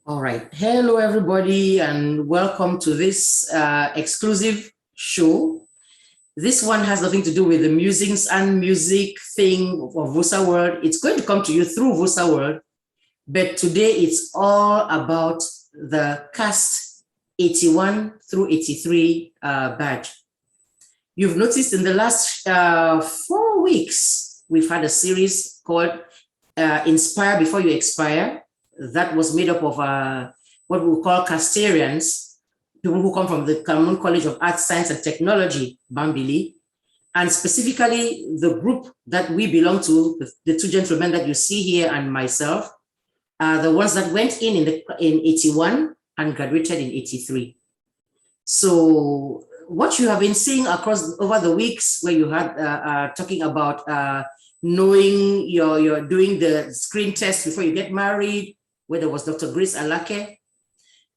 All right. Hello, everybody, and welcome to this exclusive show. This one has nothing to do with the musings and music thing of Vosaworld. It's going to come to you through Vosaworld, but today it's all about the CAST 81 through 83 badge. You've noticed in the last 4 weeks, we've had a series called Inspire Before You Expire. That was made up of what we call Castarians, people who come from the Common College of Arts, Science and Technology, Bambili, and specifically the group that we belong to, the two gentlemen that you see here and myself, are the ones that went in 81 and graduated in 83. So what you have been seeing across over the weeks where you had talking about knowing you're doing the screen test before you get married, where there was Dr. Grace Alake.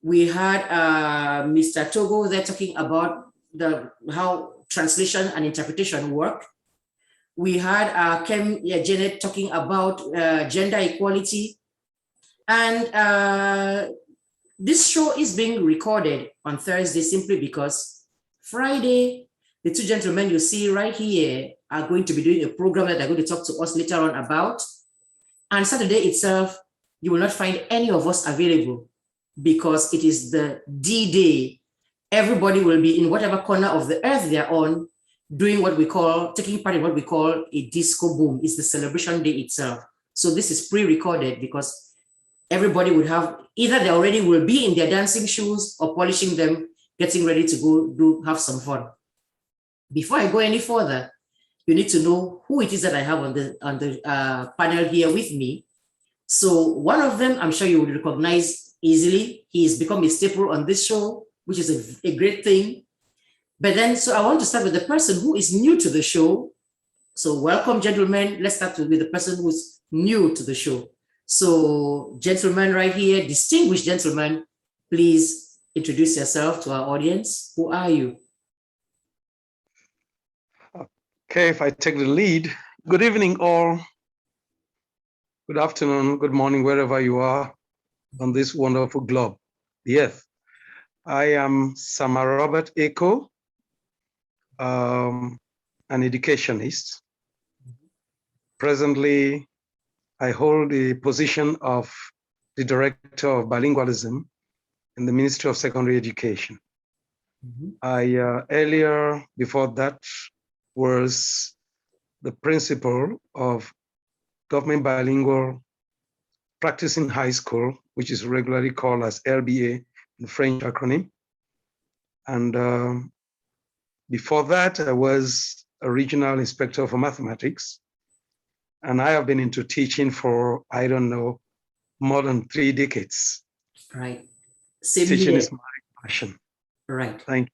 We had Mr. ATOGHO there talking about how translation and interpretation work. We had Janet talking about gender equality. And this show is being recorded on Thursday simply because Friday, the two gentlemen you see right here are going to be doing a program that they're going to talk to us later on about. And Saturday itself, you will not find any of us available because it is the D-Day. Everybody will be in whatever corner of the earth they're on, doing what we call, taking part in what we call a disco boom. It's the celebration day itself. So this is pre-recorded because everybody would have, either they already will be in their dancing shoes or polishing them, getting ready to go have some fun. Before I go any further, you need to know who it is that I have on the panel here with me. So one of them, I'm sure you would recognize easily. He has become a staple on this show, which is a great thing. But then, so I want to start with the person who is new to the show. So welcome, gentlemen. Let's start with the person who's new to the show. So gentlemen right here, distinguished gentlemen, please introduce yourself to our audience. Who are you? Okay, if I take the lead. Good evening, all. Good afternoon, good morning, wherever you are on this wonderful globe, the earth. I am Sama Robert Eko, an educationist. Presently, I hold the position of the Director of Bilingualism in the Ministry of Secondary Education. I earlier, before that, was the principal of Government Bilingual Practice in High School, which is regularly called as LBA in French acronym. And before that, I was a regional inspector for mathematics. And I have been into teaching for, I don't know, more than 3 decades. Right. Same teaching here. Is my passion. Right. Thank you.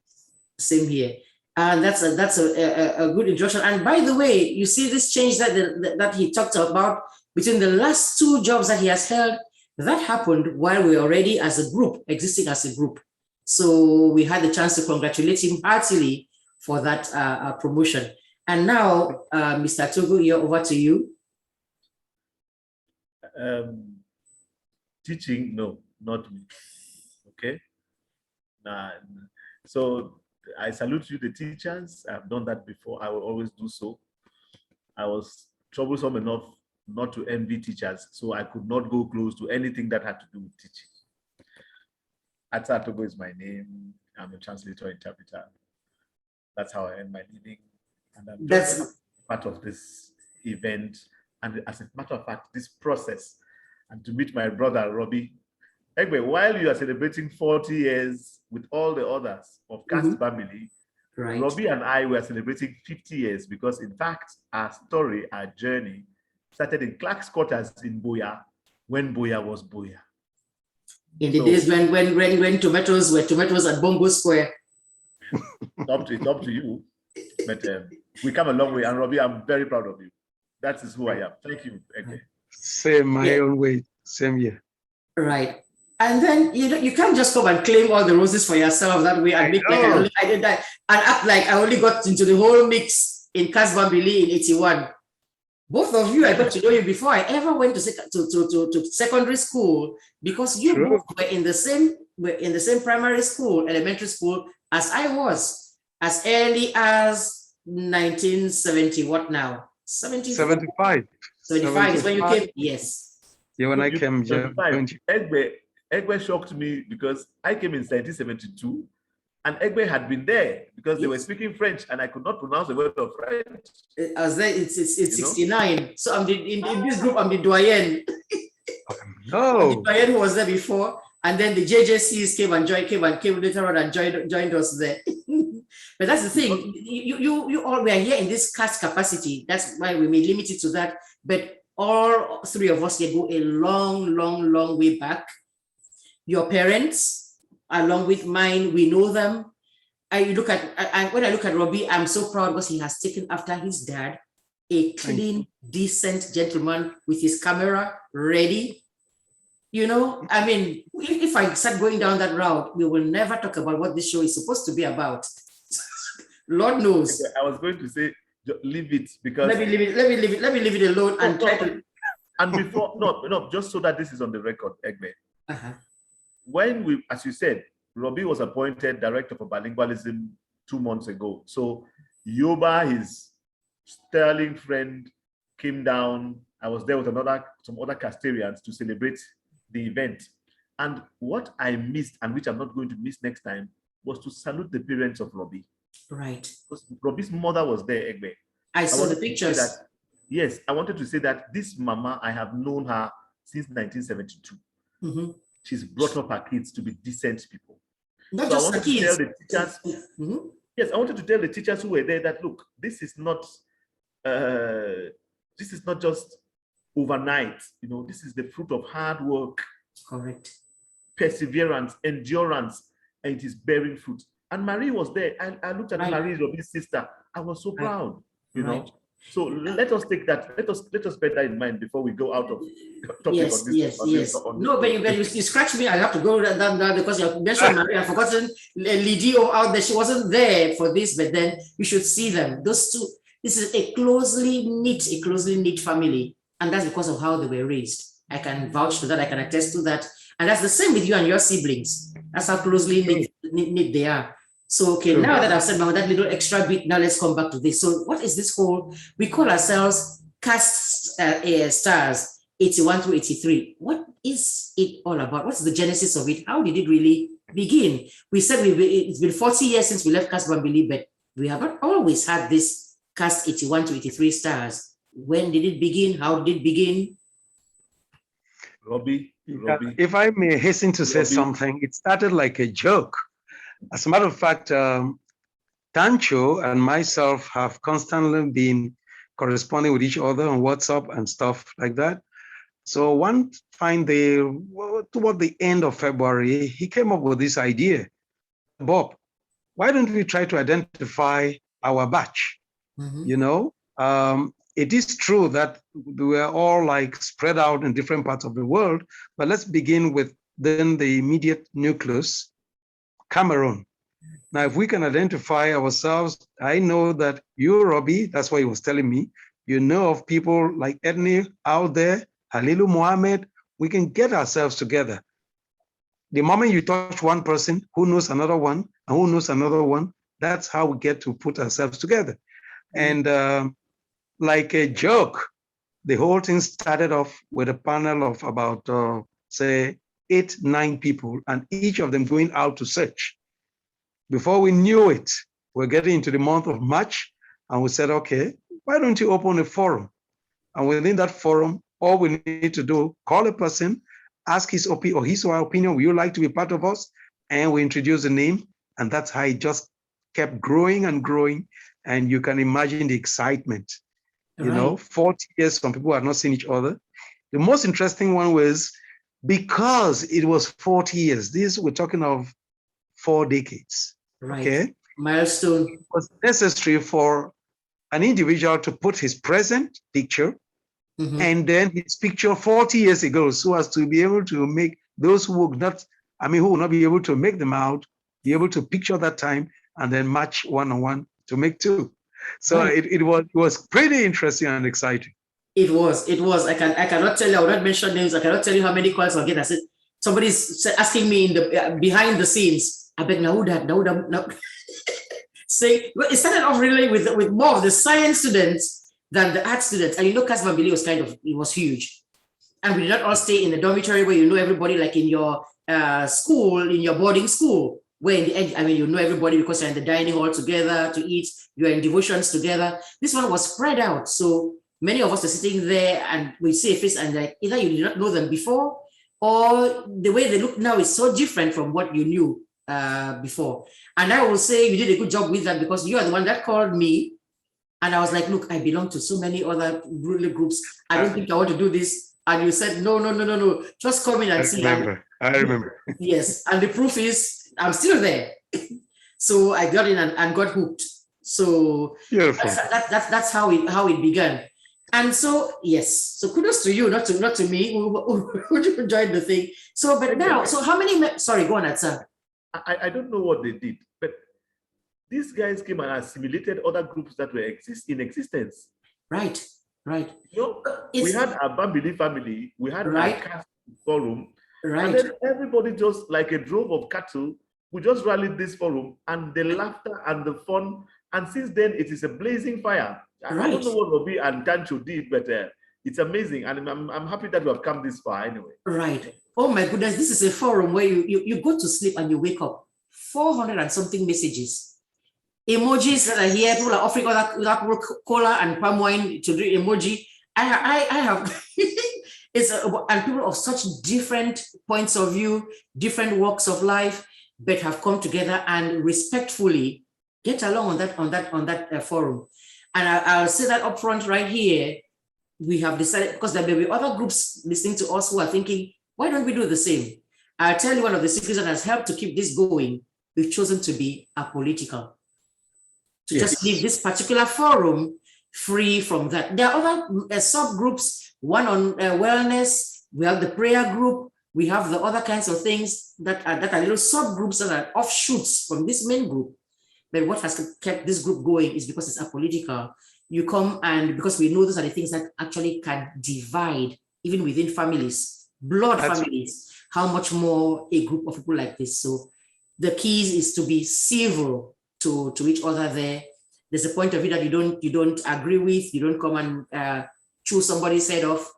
Same here. And that's a good introduction. And by the way, you see this change that he talked about between the last 2 jobs that he has held, that happened while we were already as a group, existing as a group. So we had the chance to congratulate him heartily for that promotion. And now, Mr. ATOGHO, you're over to you. Teaching, no, not me. Okay. So I salute you, the teachers. I've done that before. I will always do so. I was troublesome enough not to envy teachers, so I could not go close to anything that had to do with teaching. AATSA ATOGHO is my name. I'm a translator, interpreter. That's how I earn my living. And I'm just part of this event. And as a matter of fact, this process, and to meet my brother, Robbie. Anyway, while you are celebrating 40 years with all the others of Ccast Bambili, right. Robbie and I were celebrating 50 years because, in fact, our story, our journey, started in Clark's quarters in Boya, when Boya was Boya. In the days when tomatoes were tomatoes at Bongo Square. It's up to you. But we come a long way. And Robbie, I'm very proud of you. That is who I am. Thank you. Okay. Same my own way. Same here. Right. And then you can't just come and claim all the roses for yourself that way and make like I did that and act like I only got into the whole mix in Ccast Bambili in 81. Both of you, I got to know you before I ever went to secondary school, because you both were in the same primary school, elementary school as I was, as early as 1970. What now? 75. 75 is when you came. Yes. Yeah, when I came. EGBE shocked me because I came in 1972. And EGBE had been there because they were speaking French and I could not pronounce a word of French. I was there, it's 69. So I'm in this group, I'm the doyen. No. The doyen who was there before. And then the JJCs came later on and joined us there. But that's the thing, you all were here in this CAST capacity. That's why we may limit it to that. But all three of us here go a long, long, long way back. Your parents, along with mine, we know them. When I look at Robbie, I'm so proud because he has taken after his dad, a clean, decent gentleman with his camera ready. You know, I mean, if I start going down that route, we will never talk about what this show is supposed to be about. Lord knows. I was going to say, leave it because let me leave it alone and try to. And before, no, just so that this is on the record, EGBE. When as you said, Robbie was appointed director for bilingualism 2 months ago. So Yoba, his sterling friend, came down. I was there with some other Castarians to celebrate the event. And what I missed, and which I'm not going to miss next time, was to salute the parents of Robbie. Right. Because Robbie's mother was there, EGBE. I saw the pictures. Yes, I wanted to say that this mama, I have known her since 1972. Mm-hmm. She's brought up her kids to be decent people. Not so just the kids. Tell the teachers, yes, I wanted to tell the teachers who were there that, look, this is not just overnight. You know, this is the fruit of hard work. Correct. Perseverance, endurance, and it is bearing fruit. And Marie was there. I looked at Marie, Robbie's sister. I was so proud, you know. So let us take that. Let us bear that in mind before we go out of topic on this. Yes. No, but you scratch me. I have to go down because you mentioned Marie. I've forgotten Lidio out there. She wasn't there for this, but then you should see them. Those two. This is a closely knit family, and that's because of how they were raised. I can vouch for that. I can attest to that, and that's the same with you and your siblings. That's how closely knit they are. So, okay, now that I've said that little extra bit, now let's come back to this. So what is this whole, we call ourselves CAST stars 81 through 83. What is it all about? What's the genesis of it? How did it really begin? We said it's been 40 years since we left Ccast Bambili, but we have not always had this CAST 81 to 83 stars. When did it begin? How did it begin? Robbie. If I may hasten to say something, it started like a joke. As a matter of fact, Tancho and myself have constantly been corresponding with each other on WhatsApp and stuff like that. So one fine day, toward the end of February, he came up with this idea. Bob, why don't we try to identify our batch? You know, it is true that we are all like spread out in different parts of the world, but let's begin with then the immediate nucleus, Cameroon. Now, if we can identify ourselves, I know that you, Robbie, that's what he was telling me, you know of people like Edney out there, Halilu Mohammed, we can get ourselves together. The moment you touch one person, who knows another one, and who knows another one, that's how we get to put ourselves together. And like a joke, the whole thing started off with a panel of about, say, 8, 9 people, and each of them going out to search. Before we knew it, we're getting into the month of March, and we said, okay, why don't you open a forum? And within that forum, all we need to do, call a person, ask his or his or her opinion, would you like to be part of us? And we introduce the name, and that's how it just kept growing and growing, and you can imagine the excitement. You know, 40 years, some people have not seen each other. The most interesting one was because it was 40 years, this we're talking of 4 decades. Okay. Milestone. It was necessary for an individual to put his present picture and then his picture 40 years ago, so as to be able to make those who would not, who will not be able to make them out, be able to picture that time and then match 1 on 1 to make 2. So it was pretty interesting and exciting. It was. I cannot tell you. I will not mention names. I cannot tell you how many calls I'll get. I said somebody's asking me in the behind the scenes. I bet now that now. Say, well, it started off really with more of the science students than the art students. And Ccast Bambili was it was huge. And we did not all stay in the dormitory where you know everybody, like in your school, in your boarding school, where in the end, I mean, you know everybody because you're in the dining hall together to eat, you're in devotions together. This one was spread out. So many of us are sitting there and we see a face and like either you did not know them before or the way they look now is so different from what you knew before. And I will say you did a good job with that because you are the one that called me. And I was like, look, I belong to so many other groups. I don't think I want to do this. And you said, no. Just come in and see. I remember. Yes. And the proof is I'm still there. So I got in and got hooked. So beautiful. That's how it began. And so, yes. So kudos to you, not to me who joined the thing. So, but now, so how many, sorry, go on, AATSA. I don't know what they did, but these guys came and assimilated other groups that were in existence. Right. You know, we had a Bambili family, we had a cast forum, and then everybody just like a drove of cattle, we just rallied this forum and the laughter and the fun. And since then, it is a blazing fire. I don't know what Robbie and Tancho did, but it's amazing. And I'm happy that we have come this far anyway. Right. Oh my goodness, this is a forum where you go to sleep and you wake up. 400 and something messages. Emojis that are here, people are offering other cola and palm wine to drink emoji. I have, and people of such different points of view, different walks of life, but have come together and respectfully get along on that forum. And I'll say that up front right here, we have decided, because there may be other groups listening to us who are thinking, why don't we do the same? I'll tell you one of the secrets that has helped to keep this going. We've chosen to be apolitical. To just leave this particular forum free from that. There are other subgroups, one on wellness, we have the prayer group, we have the other kinds of things that are little subgroups that are offshoots from this main group. But what has kept this group going is because it's apolitical. You come and because we know those are the things that actually can divide even within families, families, how much more a group of people like this. So the key is to be civil to each other there. There's a point of view that you don't agree with, you don't come and chew somebody's head off.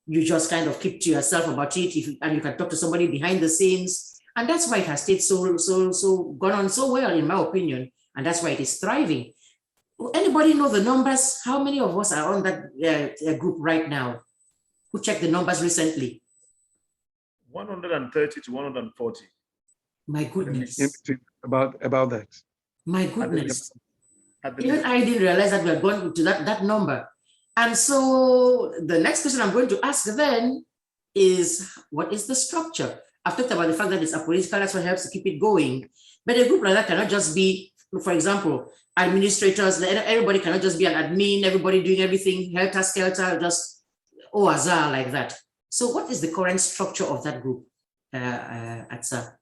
You just kind of keep to yourself about it, and you can talk to somebody behind the scenes. And that's why it has stayed so gone on so well, in my opinion. And that's why it is thriving. Anybody know the numbers? How many of us are on that group right now? Who checked the numbers recently? 130 to 140. My goodness. About that. My goodness. Even I didn't realize that we are going to that number. And so the next question I'm going to ask then is, what is the structure? I've talked about the fact that it's apolitical, that's what helps to keep it going. But a group like that cannot just be, for example, administrators, everybody cannot just be an admin, everybody doing everything, helter-skelter, just azar like that. So what is the current structure of that group, AATSA?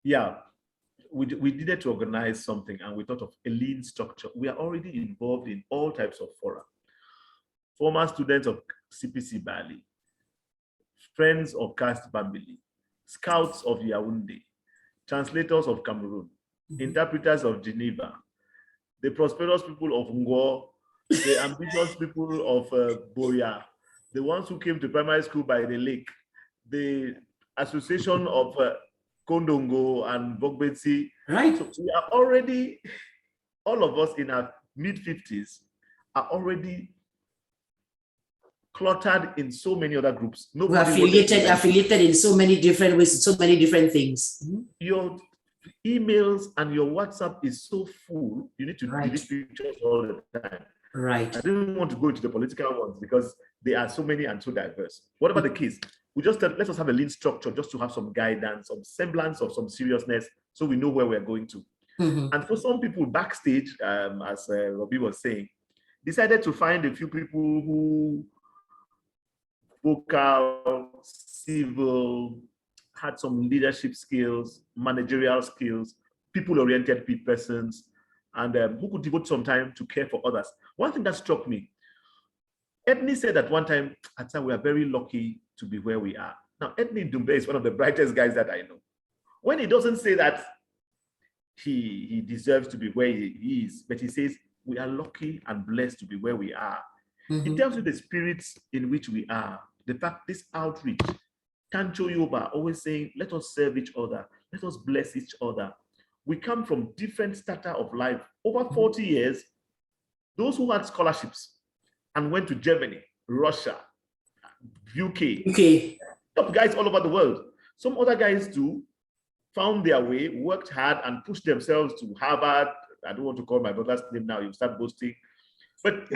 Yeah, we needed to organize something and we thought of a lean structure. We are already involved in all types of fora. Former students of CPC Bali, friends of Ccast Bambili, scouts of Yaoundé, translators of Cameroon, interpreters of Geneva, the prosperous people of Ngo, the ambitious people of Boya, the ones who came to primary school by the lake, the association of Kondongo and Bogbetsi. Right. So we are already, all of us in our mid-50s are already cluttered in so many other groups. We're affiliated in so many different ways, so many different things. Your emails and your WhatsApp is so full, you need to delete pictures all the time. Right. I didn't want to go into the political ones because there are so many and so diverse. Whatever the case, we just let us have a lean structure just to have some guidance, some semblance of some seriousness, so we know where we're going to. And for some people backstage, as Robbie was saying, decided to find a few people who vocal, civil, had some leadership skills, managerial skills, people-oriented persons, and who could devote some time to care for others. One thing that struck me, Edney said at one time, AATSA, we are very lucky to be where we are. Now, Edney Dumbe is one of the brightest guys that I know. When he doesn't say that he deserves to be where he is, but he says, we are lucky and blessed to be where we are. Mm-hmm. It tells you the spirits in which we are. The fact this outreach, Tancho Yoba always saying, let us serve each other. Let us bless each other. We come from different strata of life. Over 40 years, those who had scholarships and went to Germany, Russia, UK, top guys all over the world. Some other guys too found their way, worked hard and pushed themselves to Harvard. I don't want to call my brother's name now, you start boasting. But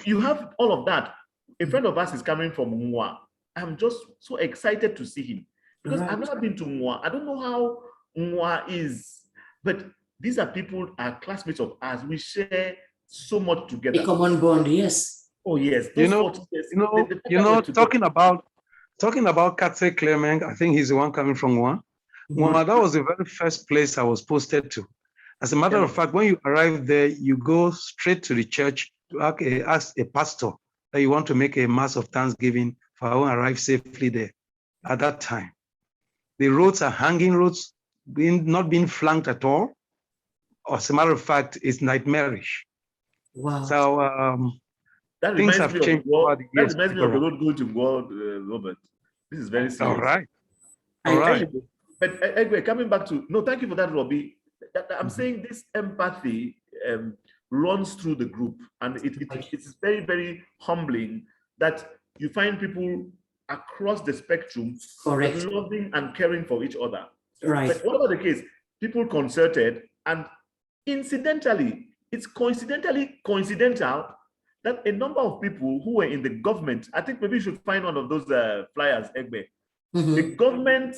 you have all of that. A friend of ours is coming from Mwa. I'm just so excited to see him because I've never been to Mwa. I don't know how Mwa is, but these are people, our classmates of ours. We share so much together. A common bond, yes. Oh yes. Talking about Katse Clement, I think he's the one coming from Mwa. Mwa, that was the very first place I was posted to. As a matter of fact, when you arrive there, you go straight to the church to ask a pastor that you want to make a mass of thanksgiving for how I arrived safely there at that time. The roads are hanging roads, not being flanked at all. As a matter of fact, it's nightmarish. Wow. So that things have changed over the years. That reminds me of the road going to World, Robert. This is very serious. All right. But anyway, coming back to, no, thank you for that, Robbie. I'm saying this empathy runs through the group, and it's very, very humbling that you find people across the spectrum loving and caring for each other. Right. But whatever the case, people concerted, and incidentally, it's coincidental that a number of people who were in the government, I think maybe you should find one of those flyers, EGBE. The government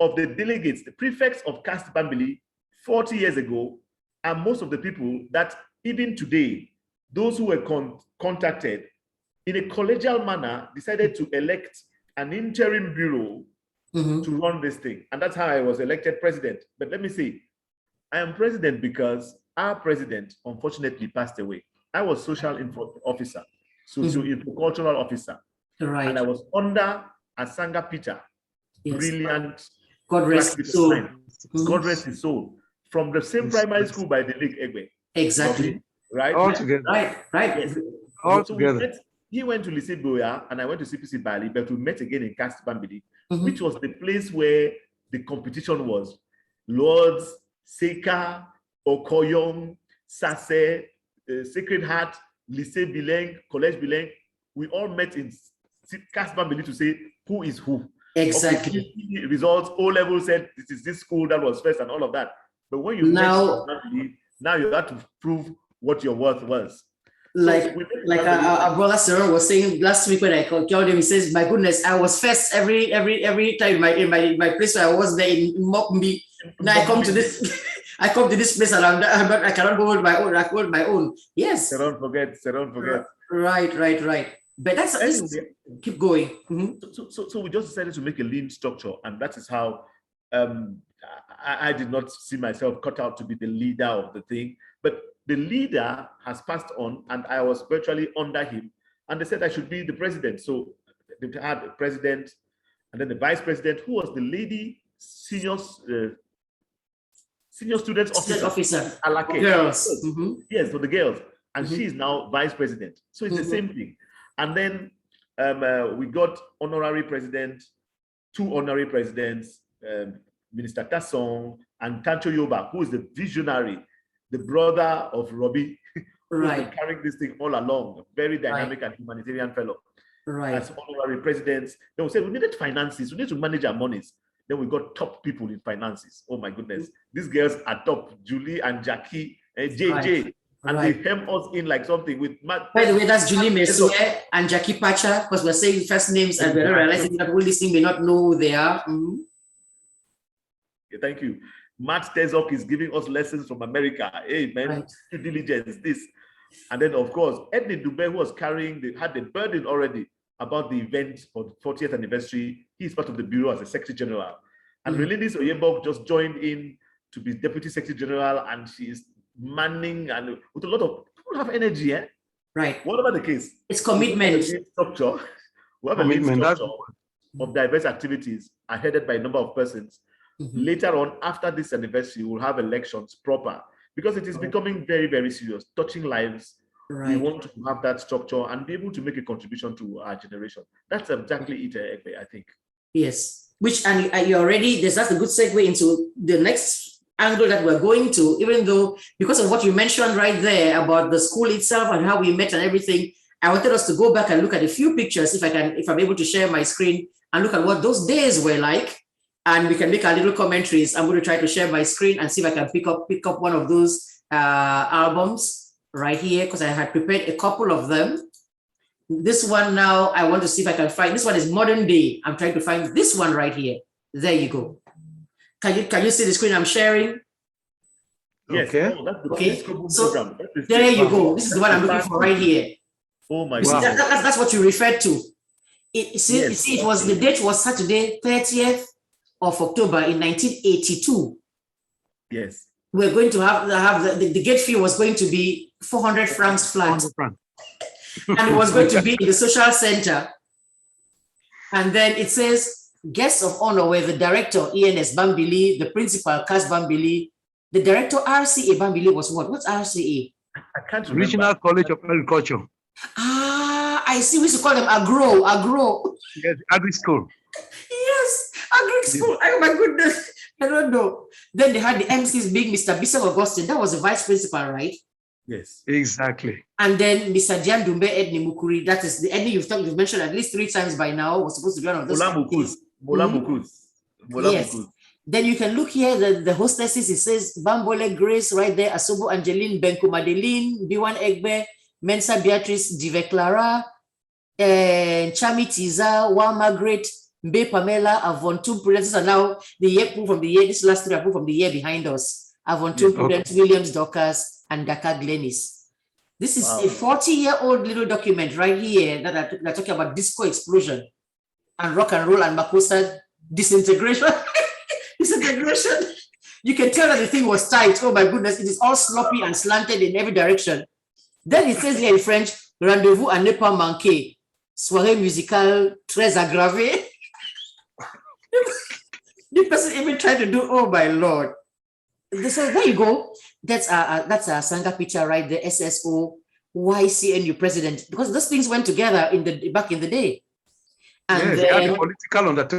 of the delegates, the prefects of Ccast Bambili 40 years ago, are most of the people that even today, those who were contacted in a collegial manner decided to elect an interim bureau to run this thing. And that's how I was elected president. But let me say, I am president because our president unfortunately passed away. I was social info officer, socio-cultural officer. Right. And I was under Asanga Peter, brilliant. God rest his soul. God rest his soul. From the same primary school by the lake EGBE. Exactly. Right? All together. Right. Yes. All so together. He went to Lycée Boya and I went to CPC Bali, but we met again in Ccast Bambili, which was the place where the competition was. Lords, Seka, Okoyom, Sase, Sacred Heart, Lycée Bileng, College Bileng. We all met in Ccast Bambili to say who is who. Exactly. Okay, results, O-level said this is this school that was first and all of that. But when you now you have to prove what your worth was. Like our brother Cyril was saying last week when I called him, he says, "My goodness, I was first every time in my place where I was there in Mokmbi. Now I come to this, I come to this place and I cannot go on my own. I hold my own. Yes. Don't forget. Right. But that's anyway, keep going. So we just decided to make a lean structure, and that is how I did not see myself cut out to be the leader of the thing. But the leader has passed on, and I was virtually under him. And they said I should be the president. So they had the president, and then the vice president, who was the lady senior students officer. Girls. Yes, for the girls. And she is now vice president. So it's the same thing. And then we got honorary president, 2 honorary presidents, Minister Tassong and Tancho Yoba, who is the visionary, the brother of Robbie, who has been carrying this thing all along, very dynamic and humanitarian fellow. As honorary presidents, then we said we needed finances, we need to manage our monies. Then we got top people in finances. Oh my goodness, these girls are top, Julie and Jackie, JJ. And they hem us in like something with Matt. By the way, that's Julie Mesue and Jackie Pacha, because we're saying first names and we're not realizing that people listening may not know who they are. Yeah, thank you. Matt Tezok is giving us lessons from America. Hey, man, due diligence, this. And then, of course, Edney Dube, who was had the burden already about the event for the 40th anniversary. He's part of the bureau as a Secretary General. And Relindis Oyebok just joined in to be Deputy Secretary General, and she is manning and with a lot of people have energy, eh? Right. Whatever the case, it's commitment. Structure. We have a lead structure of diverse activities are headed by a number of persons. Later on, after this anniversary, we'll have elections proper because it is becoming very, very serious, touching lives. Right. We want to have that structure and be able to make a contribution to our generation. That's exactly it, I think. Yes, which, and you already, that's a good segue into the next angle that we're going to, even though, because of what you mentioned right there about the school itself and how we met and everything, I wanted us to go back and look at a few pictures, if I'm able to share my screen and look at what those days were like, and we can make our little commentaries. I'm going to try to share my screen and see if I can pick up one of those albums right here, because I had prepared a couple of them. This one now, I want to see if I can find, this one is modern day. I'm trying to find this one right here. There you go. Can you see the screen I'm sharing? Yes. Okay. Oh, that's the okay. So there you go. This is the one I'm looking for right here. Oh my God. God. That's what you referred to. See, it was, the date was Saturday, 30th of October in 1982. Yes. We're going to have the gate fee was going to be 400 francs flat. And it was going to be in the social center. And then it says, guests of honor were the director, ENS Bambili, the principal, Ccast Bambili. The director, RCA Bambili, was what? What's RCA? I can't remember. Regional College of Agriculture. Ah, I see. We used to call them agro. Yes, agri school. Yes, agri school. Oh my goodness. I don't know. Then they had the MCs being Mr. Bissell Augustine. That was the vice principal, right? Yes. Exactly. And then Mr. Dian Dumbe Edni Mukuri. That is the Edni you've mentioned at least 3 times by now. Was supposed to be one of those. Mola Mukus. Yes. Then you can look here, the hostesses, it says Bambole Grace right there, Asobo Angeline, Benko Madeline, B1 EGBE, Mensa Beatrice, Dive Clara, Chami Tiza, Wa Margaret, Mbe Pamela, Avontum Prudence. These are now the year from the year, this last 3 are from the year behind us. Avontum Prudence, Williams Dorcas, and Dakar Glennis. This is a 40-year-old little document right here that are talking about disco explosion and rock and roll and Makosa disintegration. Disintegration. You can tell that the thing was tight. Oh my goodness, it is all sloppy and slanted in every direction. Then it says here in French, rendezvous à ne pas manquer. Soirée musicale très aggravée. The person even tried to do, oh my Lord. So there you go. That's a Sangha picture right there, SSO, YCNU president, because those things went together back in the day. And yes, then, political on that.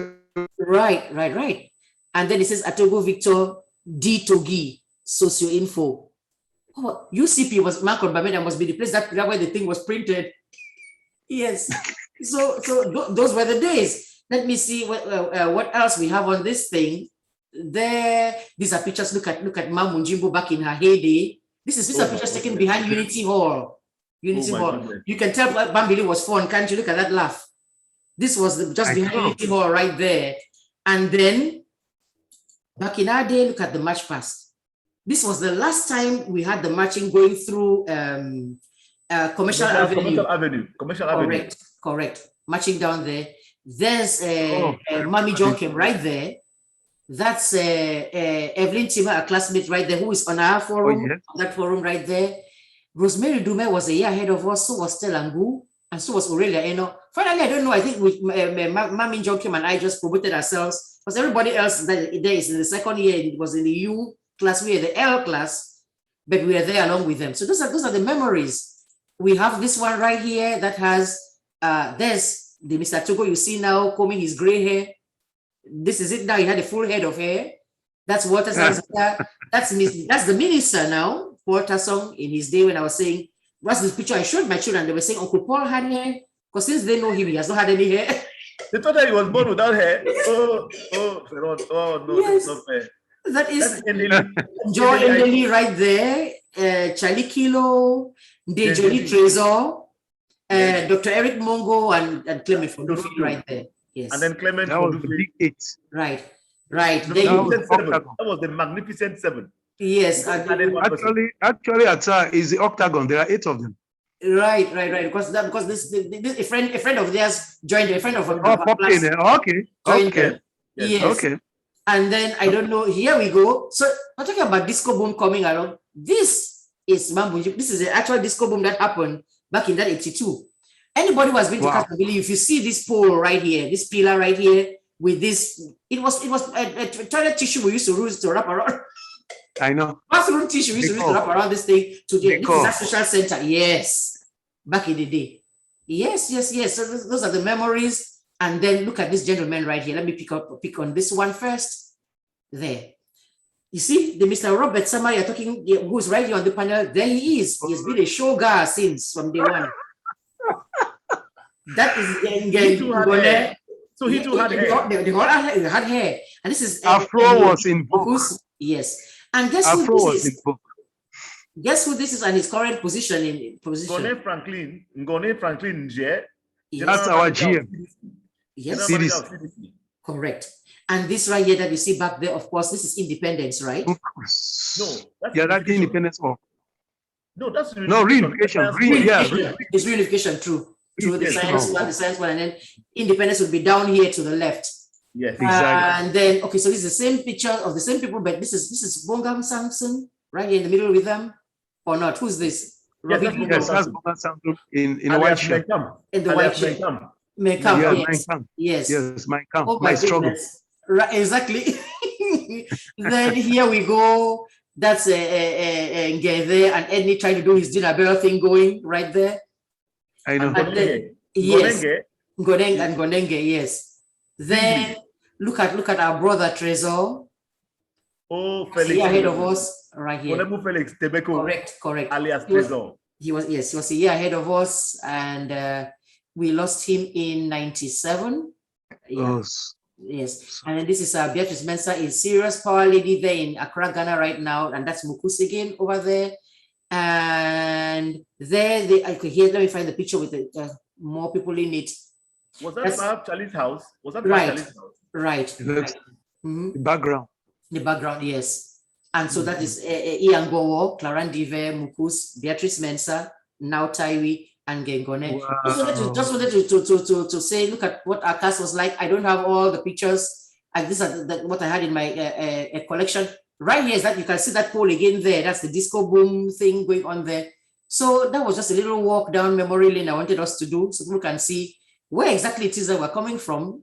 Right. And then it says ATOGHO Victor D. Togi, Socio Info. Oh, UCP was Mark on Bamenda must be the place that where the thing was printed. Yes. So those were the days. Let me see what else we have on this thing. There, these are pictures. Look at MONJIMBO back in her heyday. These are pictures taken behind Unity Hall. Unity Hall. Goodness. You can tell Bambili was fun, can't you? Look at that laugh. This was just behind Unity Hall right there. And then back in our day, look at the march past. This was the last time we had the marching going through Commercial Avenue. Correct. Marching down there. There's Mami John came right there. That's Evelyn Tima, a classmate right there, who is on our forum, that forum right there. Rosemary Dume was a year ahead of us, so was Telangu, and so was Aurelia Eno. Finally, I don't know, I think Mami John came and I just promoted ourselves, because everybody else that there is in the second year, it was in the U class, we are the L class, but we are there along with them. So those are the memories. We have this one right here that has, there's the Mr. Togo you see now combing his gray hair. This is it now. He had a full head of hair. That's Walter Sanzia. That's the minister now, Walter Song, in his day when I was saying, what's this picture I showed my children? They were saying Uncle Paul had hair. Because since they know him, he has not had any hair. They thought that he was born without hair. Oh, no, yes. That's not fair. That is Joe Endeli right there, Charlie Kilo, Dejoli Trezor, Dr. Eric Mongo, and Clement from Dufi right there. Yes. And then Clement that was the big 8. Right. That was the magnificent 7. Yes. Actually, AATSA is the octagon. There are 8 of them. Right. Because this a friend of theirs joined a friend of okay. Yes. Okay. And then I don't know, here we go. So I'm talking about disco boom coming along. This is MONJIMBO. This is the actual disco boom that happened back in that 82. Anybody who has been to Ccast Bambili, if you see this pole right here, this pillar right here with this, it was a toilet tissue we used to use to wrap around. I know. Bathroom tissue we used to use to wrap around this thing. Today, this is our social center. Yes. Back in the day. Yes. So those are the memories. And then look at this gentleman right here. Let me pick on this one first. There. You see, the Mr. Robert Sama you're talking, who's right here on the panel, there he is. He's been a show guy since from day one. That is Ngone. So he too had hair. They had hair. And this is Afro was in book. Yes. And guess Afro who was this is? Guess who this is and his current position in position? Ngone Franklin Nje. Yes. That's our GM. Yes. Correct. And this right here that you see back there, of course, this is Independence, right? No. That's Independence. No, that's reunification. It's reunification, true. The science one, and then Independence will be down here to the left. Yes, exactly. And then, okay, so this is the same picture of the same people, but this is Bongam Samson right here in the middle with them, or not? Who's this? Yes, that's Bongam Samson in white shirt. In the white shirt. Yes, my struggle. Right, exactly. Then here we go. That's Ngeve and Edney trying to do his dinner bell thing going right there. I know. Yes. Ngonenge, yes. Then look at our brother Trezor. Oh, Felix. He ahead of us right here. Felix Tebeko. Correct. Alias Trezor. He was a year ahead of us, and we lost him in 97. Yes. And then this is Beatrice Mensah, a serious power lady there in Accra, Ghana right now, and that's Mukus again over there. And there I could hear. Let me find the picture with the more people in it. Was that perhaps Charlie's house? Was that right? Charlie's house? Right. The background. The background, yes. And so that is Ian Gowo, Clarandive, Mukus, Beatrice Mensah, now Taiwi, and Gengone. Wow. Just wanted to say, look at what our cast was like. I don't have all the pictures. These are what I had in my collection. Right here is that you can see that pole again there. That's the disco boom thing going on there. So that was just a little walk down memory lane I wanted us to do so people can see where exactly it is that we're coming from.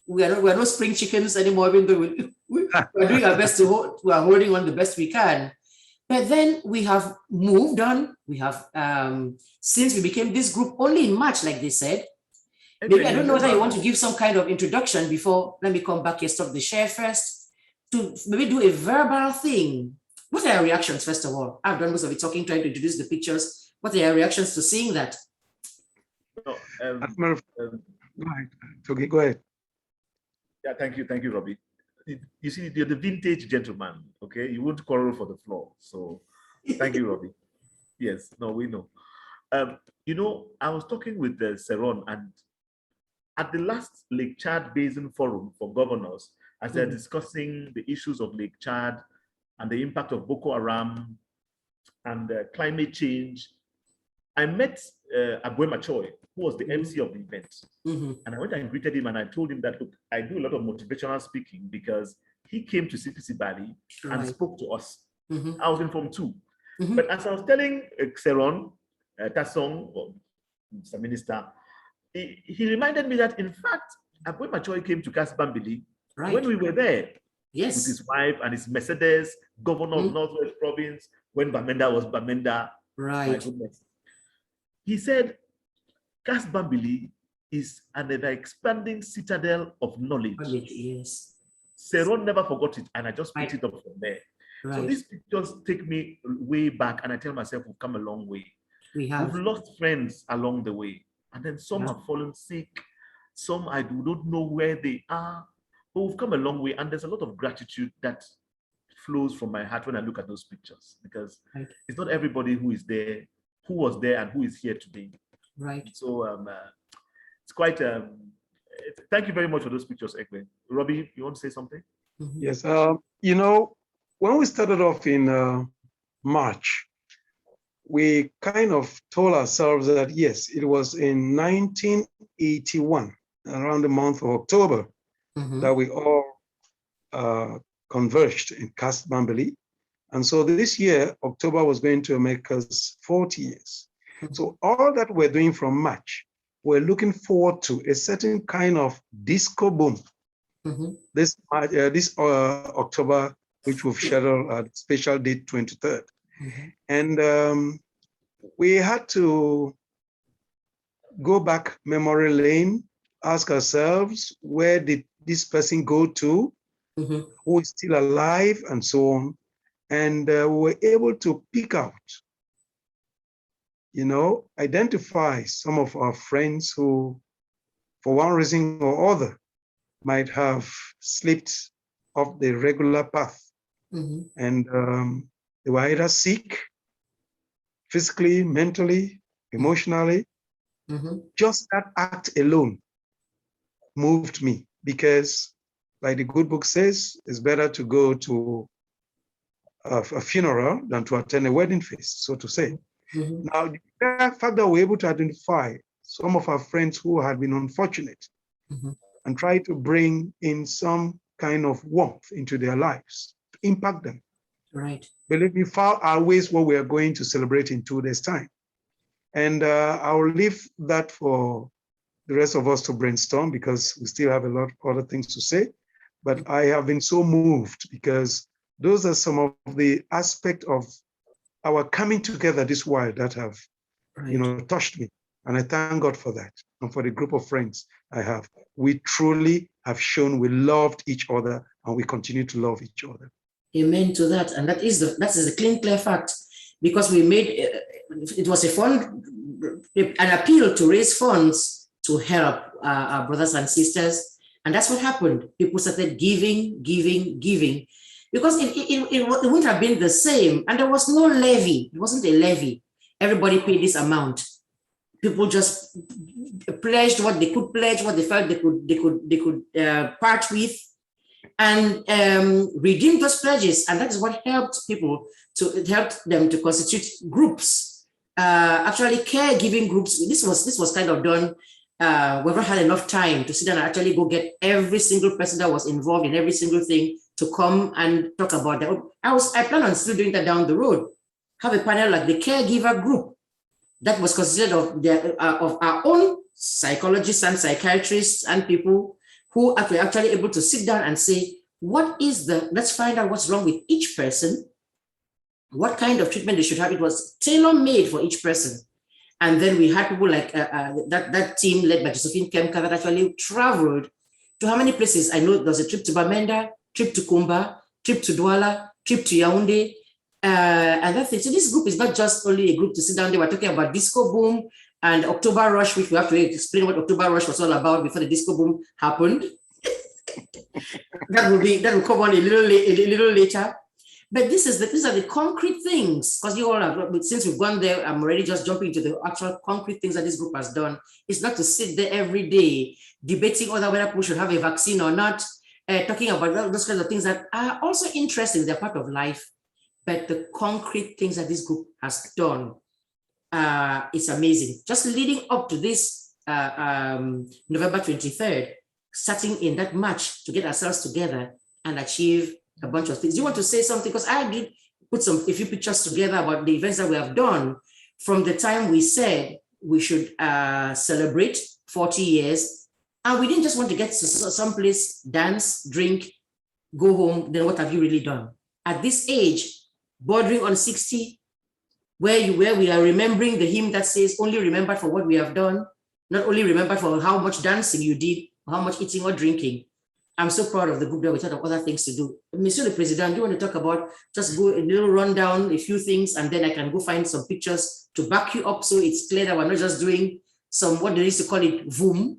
We are no spring chickens anymore, even though we're doing our best we are holding on the best we can. But then we have moved on. We have, since we became this group only in March, like they said. Maybe I don't know whether you want to give some kind of introduction before, let me come back here, stop the share first, to maybe do a verbal thing. What are your reactions, first of all? I've done most of it talking, trying to introduce the pictures. What are your reactions to seeing that? Go ahead. Yeah, thank you, Robbie. You see, you're the vintage gentleman, okay? You won't quarrel for the floor. So thank you, Robbie. Yes, no, we know. You know, I was talking with Seron, and at the last Lake Chad Basin Forum for Governors, as they're discussing the issues of Lake Chad and the impact of Boko Haram and climate change, I met Agwema Choi, who was the MC of the event. And I went and greeted him, and I told him that, look, I do a lot of motivational speaking because he came to CPC Bali and spoke to us. I was informed too. But as I was telling Xeron, Tassong, or Mr. Minister, he reminded me that, in fact, Agwema Choi came to Ccast Bambili when we were there. Yes. With his wife and his MESSRS, governor of Northwest Province, when Bamenda was Bamenda. Right. My goodness. He said, Ccast Bambili is an ever-expanding citadel of knowledge. Yes. Seron never forgot it, and I just picked it up from there. So these pictures take me way back, and I tell myself we've come a long way. We've lost friends along the way, and then some have fallen sick. Some I do not know where they are, but we've come a long way, and there's a lot of gratitude that flows from my heart when I look at those pictures, because it's not everybody who is there, who was there, and who is here today. Right. So it's quite. Thank you very much for those pictures, Ekwe. Robbie, you want to say something? Yes. You know, when we started off in March, we kind of told ourselves that yes, it was in 1981, around the month of October, that we all converged in Ccast Bambili. And so this year, October was going to make us 40 years. So all that we're doing from March, we're looking forward to a certain kind of disco boom. This October, which we've scheduled at special date 23rd. And we had to go back memory lane, ask ourselves, where did this person go to, who is still alive, and so on. And we were able to pick out, identify some of our friends who, for one reason or other, might have slipped off the regular path. And they were either sick, physically, mentally, emotionally. Just that act alone moved me, because like the good book says, it's better to go to a funeral than to attend a wedding feast, so to say. Now, the fact that we're able to identify some of our friends who had been unfortunate and try to bring in some kind of warmth into their lives, to impact them. Right. Believe me, far outweighs what we are going to celebrate in 2 days' time. And I'll leave that for the rest of us to brainstorm, because we still have a lot of other things to say. But I have been so moved, because those are some of the aspects of our coming together this while that have, touched me. And I thank God for that, and for the group of friends I have. We truly have shown we loved each other, and we continue to love each other. Amen to that. And that is a clean, clear fact, because we made, it was an appeal to raise funds to help our brothers and sisters. And that's what happened. People started giving, because it wouldn't have been the same. And there was no levy. It wasn't a levy. Everybody paid this amount. People just pledged what they could pledge, what they felt they could part with, and redeem those pledges. And that is what helped people it helped them to constitute groups, actually caregiving groups. This was kind of done. We never had enough time to sit down and actually go get every single person that was involved in every single thing to come and talk about that. I plan on still doing that down the road. Have a panel like the caregiver group that was considered of our own psychologists and psychiatrists and people who are actually able to sit down and say, let's find out what's wrong with each person, what kind of treatment they should have. It was tailor-made for each person. And then we had people like that team led by Josephine Kemka that actually traveled to how many places? I know there was a trip to Bamenda, trip to Kumba, trip to Douala, trip to Yaoundé, and that's it. So this group is not just only a group to sit down. They were talking about disco boom and October Rush, which we have to explain what October Rush was all about before the disco boom happened. that will come on a little later. But these are the concrete things, because you all have, since we've gone there, I'm already just jumping into the actual concrete things that this group has done. It's not to sit there every day debating whether people should have a vaccine or not, talking about those kinds of things that are also interesting. They're part of life. But the concrete things that this group has done, it's amazing. Just leading up to this November 23rd, starting in that March to get ourselves together and achieve a bunch of things. Do you want to say something? Because I did put a few pictures together about the events that we have done from the time we said we should celebrate 40 years. And we didn't just want to get to someplace, dance, drink, go home. Then what have you really done? At this age, bordering on 60, where we are remembering the hymn that says, only remembered for what we have done, not only remembered for how much dancing you did, or how much eating or drinking. I'm so proud of the group that we thought of other things to do. Monsieur le President, do you want to talk about, just go a little rundown, a few things, and then I can go find some pictures to back you up so it's clear that we're not just doing some, what they used to call it, voom.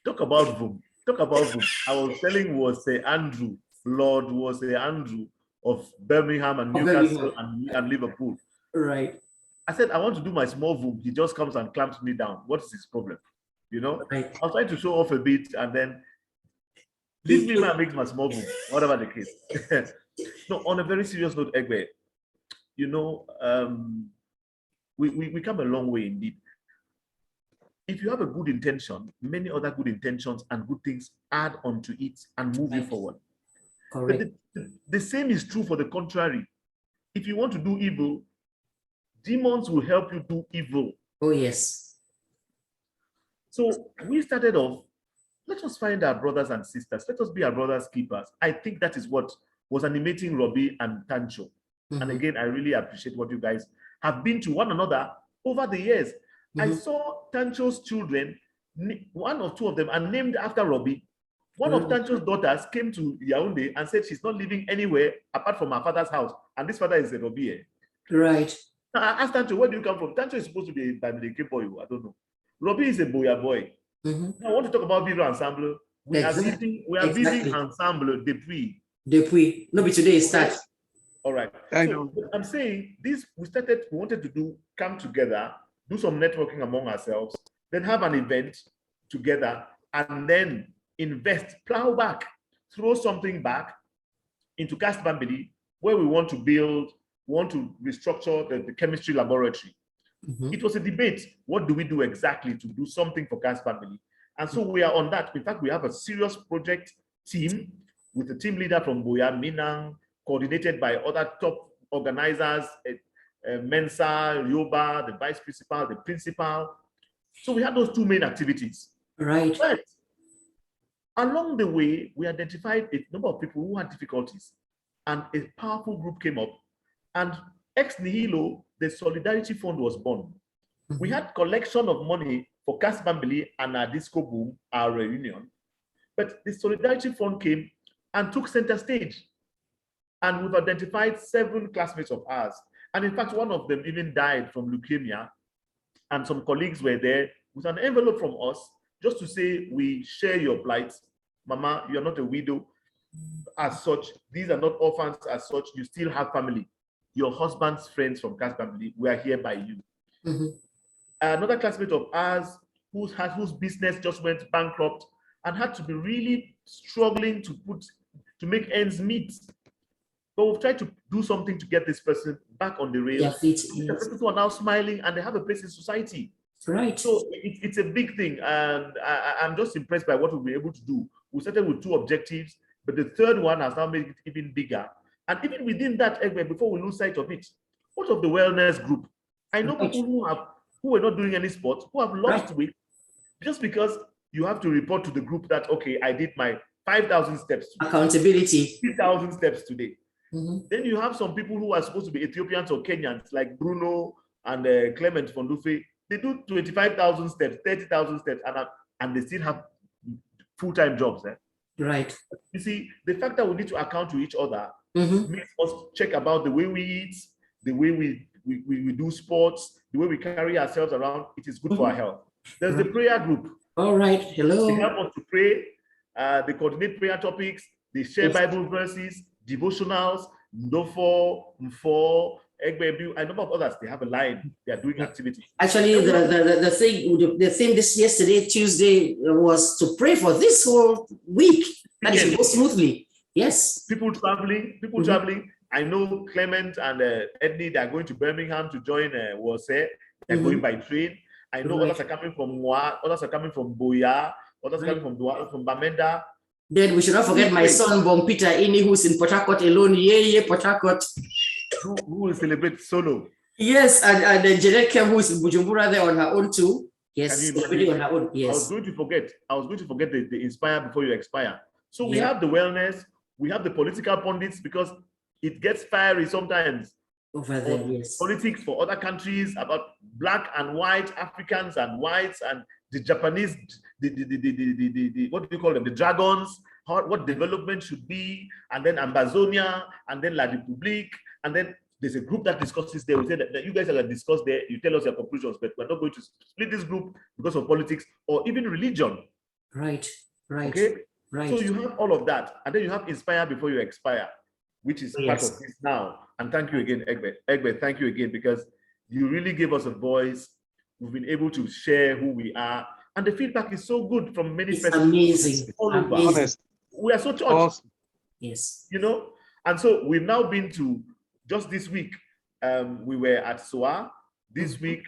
Talk about voom. I was telling Andrew, Lord Andrew of Birmingham and Newcastle and Liverpool. Right. I said, I want to do my small voom. He just comes and clamps me down. What is his problem? Right. I was trying to show off a bit, and then leave me and make my small boom, whatever the case. No, on a very serious note, EGBE, we come a long way indeed. if you have a good intention, many other good intentions and good things add onto it and move you forward. Correct. But the same is true for the contrary. If you want to do evil, demons will help you do evil. Oh, yes. So we started off, let us find our brothers and sisters. Let us be our brothers' keepers. I think that is what was animating Robbie and Tancho. And again, I really appreciate what you guys have been to one another over the years. I saw Tancho's children, one or two of them are named after Robbie. One of Tancho's daughters came to Yaoundé and said she's not living anywhere apart from her father's house. And this father is a Robbie. Right. Now, I asked Tancho, where do you come from? Tancho is supposed to be a Bambili boy. I don't know. Robbie is a Boya boy. Now, I want to talk about Vivre Ensemble. We are building Ensemble depuis. Depuis. No, but today is start. All right. So I'm saying this, we wanted to come together, do some networking among ourselves, then have an event together, and then invest, plow back, throw something back into Ccast Bambili, where we want to build, want to restructure the chemistry laboratory. It was a debate. What do we do exactly to do something for Ccast Bambili? And so we are on that. In fact, we have a serious project team with a team leader from Boya, Minang, coordinated by other top organizers, Mensa, Yoba, the vice principal, the principal. So we had those two main activities. Right. But along the way, we identified a number of people who had difficulties, and a powerful group came up, and ex nihilo, the Solidarity Fund was born. We had collection of money for Ccast Bambili and our disco boom, our reunion, but the Solidarity Fund came and took center stage. And we've identified 7 classmates of ours. And in fact, one of them even died from leukemia. And some colleagues were there with an envelope from us just to say, we share your plight. Mama, you're not a widow as such. These are not orphans as such. You still have family. Your husband's friends from Ccast Bambili, we are here by you. Another classmate of ours whose business just went bankrupt and had to be really struggling to make ends meet. But we've tried to do something to get this person back on the rails. The people are now smiling and they have a place in society. Right. So it's a big thing. And I'm just impressed by what we've been able to do. We started with 2 objectives, but the third one has now made it even bigger. And even within that, before we lose sight of it, what of the wellness group? I know people who were not doing any sports, who have lost weight just because you have to report to the group that, okay, I did my 5,000 steps today. Accountability. 3,000 steps today. Then you have some people who are supposed to be Ethiopians or Kenyans, like Bruno and Clement Fondufe. They do 25,000 steps, 30,000 steps, and they still have full-time jobs. Right. You see, the fact that we need to account to each other makes us check about the way we eat, the way we do sports, the way we carry ourselves around. It is good for our health. There's the prayer group. All right. Hello. They help us to pray. They coordinate prayer topics. They share Bible verses, devotionals, Ndofo, Mfo, EGBE, a number of others. They have a line. They are doing activities. Actually, the thing this yesterday, Tuesday, was to pray for this whole week that it should go smoothly. Yes. People traveling. I know Clement and Edney, they are going to Birmingham to join Wose. They're going by train. I know others are coming from Moa, others are coming from Boya, others are coming from Bamenda. Then we should not forget my son, Bong Peter Ini, who's in Port Harcourt alone. Port Harcourt. Who will celebrate solo. Yes, and then Jeanette Kem, who's in Bujumbura there on her own too. Yes, really on her own. Yes. I was going to forget the inspire before you expire. So we have the wellness, we have the political pundits, because it gets fiery sometimes. Over there, yes. Politics for other countries about black and white, Africans and whites, and the Japanese, what do you call them? The dragons, what development should be, and then Ambazonia, and then La République, and then there's a group that discusses there. We say that you guys are going to discuss there, you tell us your conclusions, but we're not going to split this group because of politics or even religion. Right, right. Okay, right. So you have all of that, and then you have inspire before you expire, which is part of this now. And thank you again, EGBE. EGBE, thank you again, because you really gave us a voice. We've been able to share who we are. And the feedback is so good from many persons. Amazing. All over. Honest. We are so touched. Awesome. Yes. You know, and so we've now been to, just this week, we were at SOA. This week,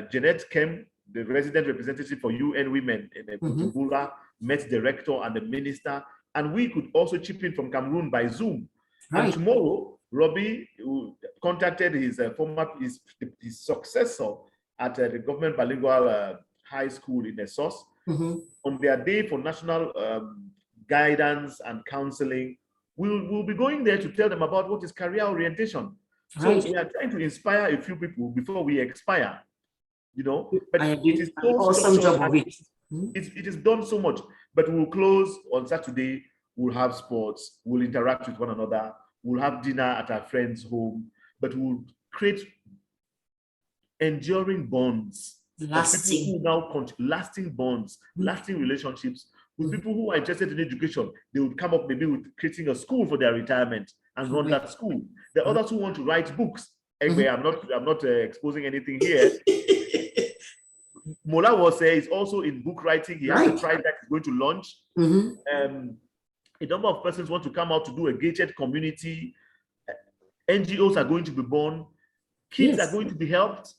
Jeanette came, the resident representative for UN Women in Bujumbura, met the rector and the minister, and we could also chip in from Cameroon by Zoom. Right. And tomorrow, Robbie contacted his his successor at the government bilingual high school in Essos on their day for national guidance and counseling. We'll be going there to tell them about what is career orientation. Right. So we are trying to inspire a few people before we expire, you know. But it is so awesome job of it. It is done so much. But we'll close on Saturday. We'll have sports. We'll interact with one another. We'll have dinner at our friend's home. But we'll create enduring bonds. Lasting bonds, lasting relationships with people who are interested in education. They would come up maybe with creating a school for their retirement and run that school. The others who want to write books. Anyway, I'm not exposing anything here. Mola was is also in book writing. He has a project that he's going to launch. A number of persons want to come out to do a gated community. NGOs are going to be born. Kids are going to be helped.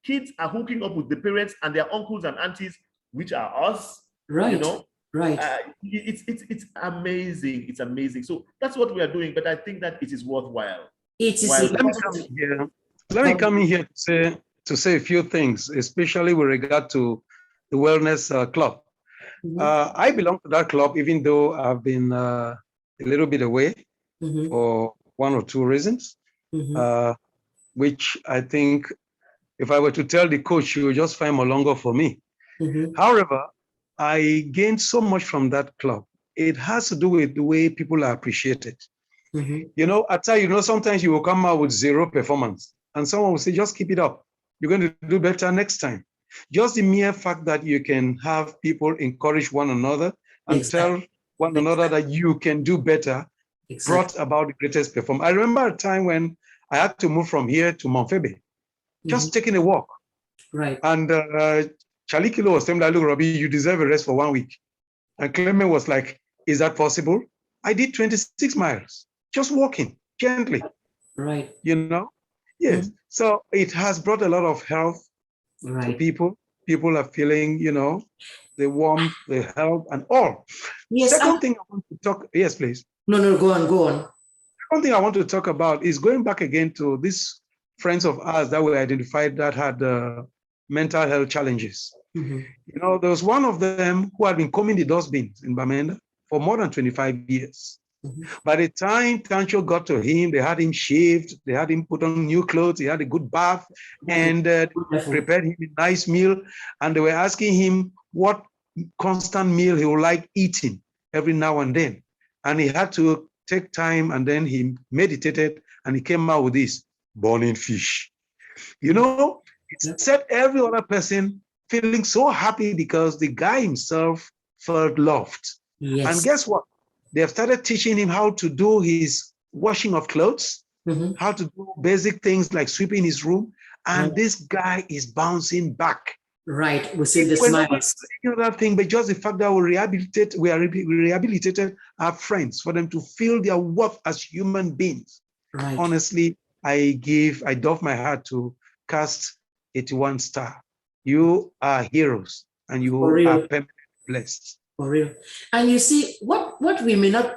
Kids are hooking up with the parents and their uncles and aunties, which are us. Right. You know. Right. It's amazing. It's amazing. So that's what we are doing. But I think that it is worthwhile. It is. Let me come in here to say a few things, especially with regard to the wellness club. I belong to that club, even though I've been a little bit away for one or two reasons, which I think if I were to tell the coach, she would just find more longer for me. However, I gained so much from that club. It has to do with the way people are appreciated. You know, AATSA, you know, sometimes you will come out with zero performance and someone will say, just keep it up. You're going to do better next time. Just the mere fact that you can have people encourage one another and tell one another that you can do better brought about the greatest performance. I remember a time when I had to move from here to Monfebe, just taking a walk. Right. And Charlie Kilo was saying, look, Robbie, you deserve a rest for 1 week. And Clement was like, is that possible? I did 26 miles, just walking gently. Right. You know? Yes. So it has brought a lot of health to people. People are feeling, you know, the warmth, the health, and all. Yes. Second thing I want to talk, yes, please. No, go on. Second thing I want to talk about is going back again to these friends of ours that were identified that had mental health challenges. You know, there was one of them who had been combing the dustbins in Bamenda for more than 25 years. By the time Tancho got to him, they had him shaved, they had him put on new clothes, he had a good bath, and prepared him a nice meal. And they were asking him what constant meal he would like eating every now and then. And he had to take time, and then he meditated, and he came out with this burning fish. You know, it set every other person feeling so happy because the guy himself felt loved. Yes. And guess what? They have started teaching him how to do his washing of clothes, how to do basic things like sweeping his room. And this guy is bouncing back. Right. We see the smiles. Another thing, but just the fact that we rehabilitated our friends for them to feel their worth as human beings. Right. Honestly, I doff my hat to Cast 81 Star. You are heroes and you are permanently blessed. For real. And you see, what we may not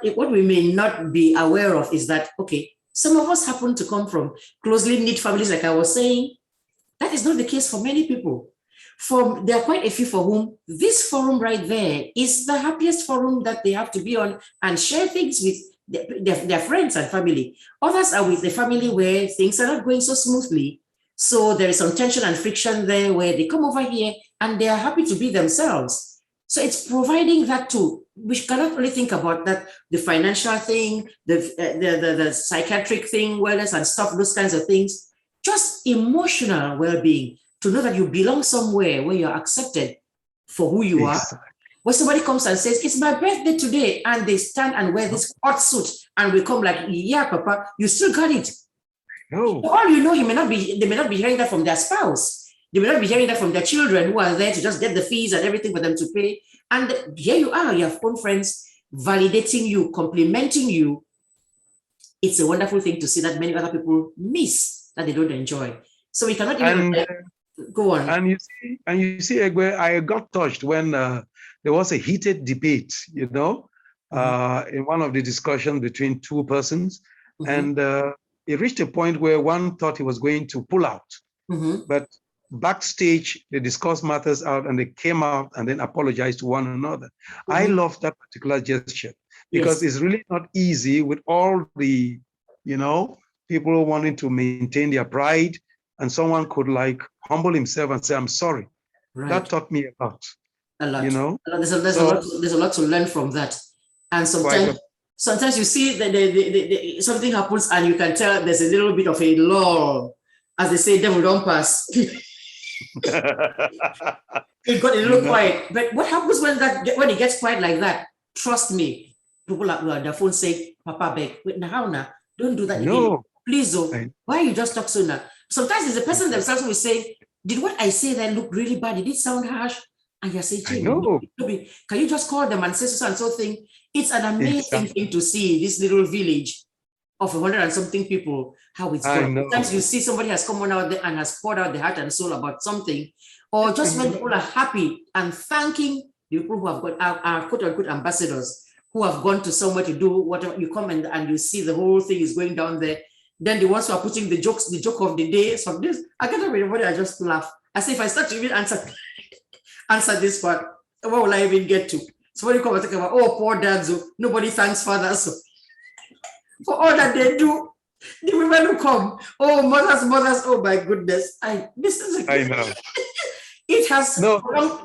be aware of is that, okay, some of us happen to come from closely knit families, like I was saying. That is not the case for many people. There are quite a few for whom this forum right there is the happiest forum that they have to be on and share things with their friends and family. Others are with the family where things are not going so smoothly. So there is some tension and friction there where they come over here and they are happy to be themselves. So it's providing that too. We cannot only think about that, the financial thing, the psychiatric thing, wellness and stuff, those kinds of things. Just emotional well-being, to know that you belong somewhere where you're accepted for who you are. When somebody comes and says, it's my birthday today, and they stand and wear this hot suit, and we come like, yeah, Papa, you still got it. No. For all you know, they may not be hearing that from their spouse. They may not be hearing that from their children who are there to just get the fees and everything for them to pay. And here you are, your own friends validating you, complimenting you. It's a wonderful thing to see that many other people miss, that they don't enjoy. So we cannot even Go on. And you see, Egbe, I got touched when there was a heated debate, you know, in one of the discussions between two persons, and it reached a point where one thought he was going to pull out, but backstage they discussed matters out and they came out and then apologized to one another. I love that particular gesture because it's really not easy with all the, you know, people wanting to maintain their pride, and someone could like humble himself and say, I'm sorry. Right. That taught me a lot. A lot. You know? There's a lot to learn from that. And sometimes you see that something happens and you can tell there's a little bit of a lull. As they say, devil don't pass. It got a little quiet. But what happens when it gets quiet like that? Trust me, people are on their phone saying, Papa beg, wait, now, don't do that again. Please, why you just talk so now? Sometimes it's the person themselves who will say, did what I say then look really bad? Did it sound harsh? And you say, can you just call them and say so and so thing? It's an amazing thing to see this little village of 100 and something people, how it's going. Sometimes you see somebody has come on out there and has poured out the heart and soul about something, or just when people are happy and thanking the people who have got our quote unquote ambassadors who have gone to somewhere to do whatever. You come and you see the whole thing is going down there. Then the ones who are putting the joke of the day, some this, I get everybody, I just laugh. I say, if I start to even answer this part, what will I even get to? Somebody come and talk about, oh, poor dads, nobody thanks fathers. So for all that they do, the women who come, oh, mothers, oh my goodness. I know. It has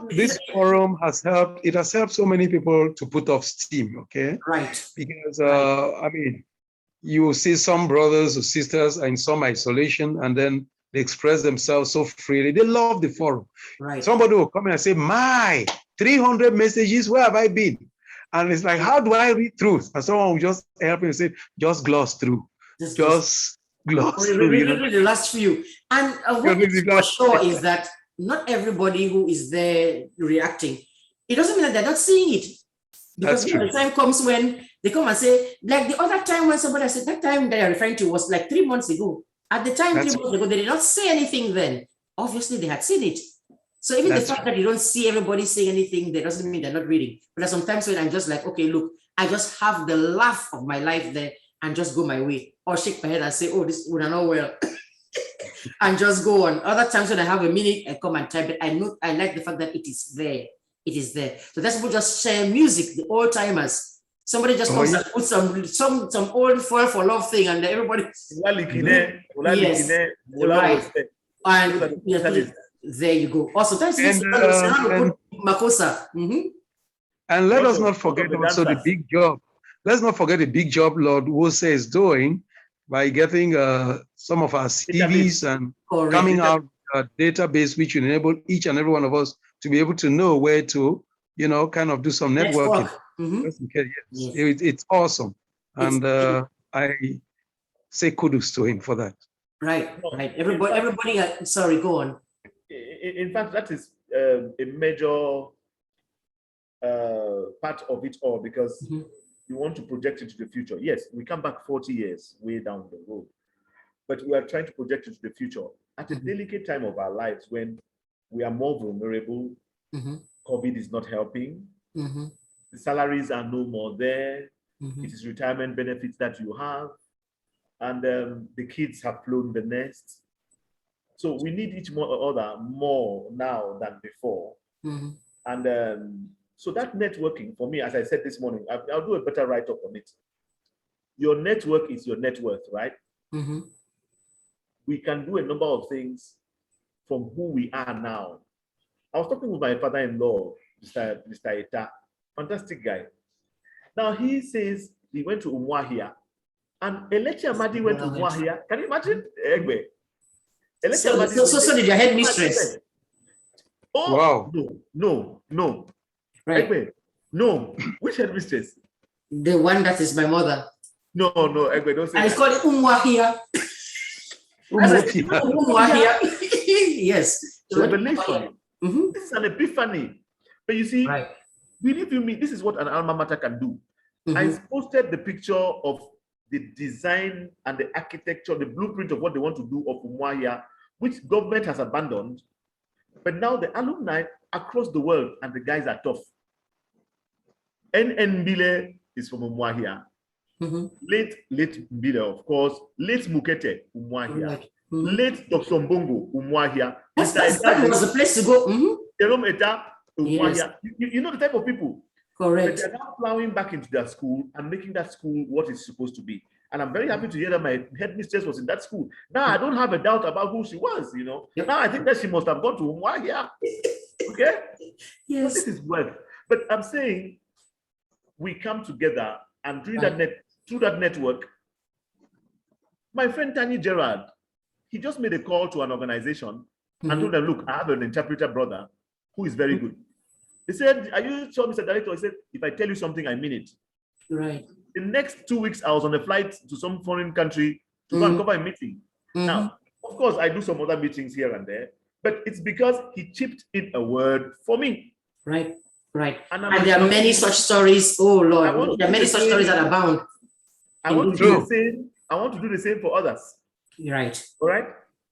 this forum has helped. It has helped so many people to put off steam, okay? Right. Because I mean, you will see some brothers or sisters in some isolation, and then they express themselves so freely. They love the forum. Right. Somebody will come in and say, my 300 messages, where have I been? And it's like, how do I read through? And someone will just help me and say, just gloss through. Just gloss through. Read the last few. And what is for sure is that not everybody who is there reacting, it doesn't mean that they're not seeing it. Because the time comes when they come and say, like the other time when somebody said, that time they are referring to was like 3 months ago. At the time, 3 months ago, they did not say anything then. Obviously, they had seen it. So even the fact that you don't see everybody saying anything, that doesn't mean they're not reading. But there's sometimes when I'm just like, okay, look, I just have the laugh of my life there and just go my way. Or shake my head and say, oh, this would not know well. And just go on. Other times when I have a minute, I come and type it. I like the fact that it is there. It is there. So that's people just share music, the old timers. Somebody just comes and puts some old foil for love thing, and everybody. Yes. Right. And there you go. Also, sometimes put Makosa. And let us not forget also the big job. Let's not forget the big job Lord Wose is doing by getting some of our CVs and coming out a database which will enable each and every one of us to be able to know where to, you know, kind of do some networking. It's awesome. And I say kudos to him for that. Right. Everybody, sorry, go on. In fact, that is a major part of it all, because you want to project it to the future. Yes, we come back 40 years way down the road, but we are trying to project it to the future at a delicate time of our lives when we are more vulnerable. COVID is not helping. The salaries are no more there. It is retirement benefits that you have. And the kids have flown the nest. So we need each other more now than before. And so that networking, for me, as I said this morning, I'll do a better write-up on it. Your network is your net worth, right? We can do a number of things from who we are now. I was talking with my father-in-law, Mr. Eta, fantastic guy. Now he says he went to Umuahia, and Elechi Amadi went to Umuahia. Can you imagine? EGBE. So did your headmistress. Oh, wow. No. Right. EGBE. No. Which headmistress? The one that is my mother. No, EGBE, don't say and it's called Umuahia. Umuahia. Yes. Revelation. This is an epiphany. But you see, believe you me, this is what an alma mater can do. I posted the picture of the design and the architecture, the blueprint of what they want to do of Umuahia, which government has abandoned But now the alumni across the world, and the guys are tough. Mbile is from Umuahia. Late Mbile, of course. Late Mukete, Umuahia. Late Dr. Mbongo, Umuahia. That was the place to go. Jerome Eta, Umuahia. You know the type of people. Correct. But they're now plowing back into their school and making that school what it's supposed to be. And I'm very happy to hear that my headmistress was in that school. Now I don't have a doubt about who she was, you know. Yep. Now I think that she must have gone to Umuahia. Okay? Yes. So this is work. But I'm saying we come together and through that network, my friend Tani Gerard, he just made a call to an organization and told them, look, I have an interpreter brother who is very good. He said, are you sure, Mr. Director? He said, if I tell you something, I mean it. Right. The next 2 weeks, I was on a flight to some foreign country to go and cover a meeting. Now, of course, I do some other meetings here and there, but it's because he chipped in a word for me. Right, right. And there are many such stories. Oh, Lord. There are many such stories that abound. I want to do the same. I want to do the same for others. Right. All right.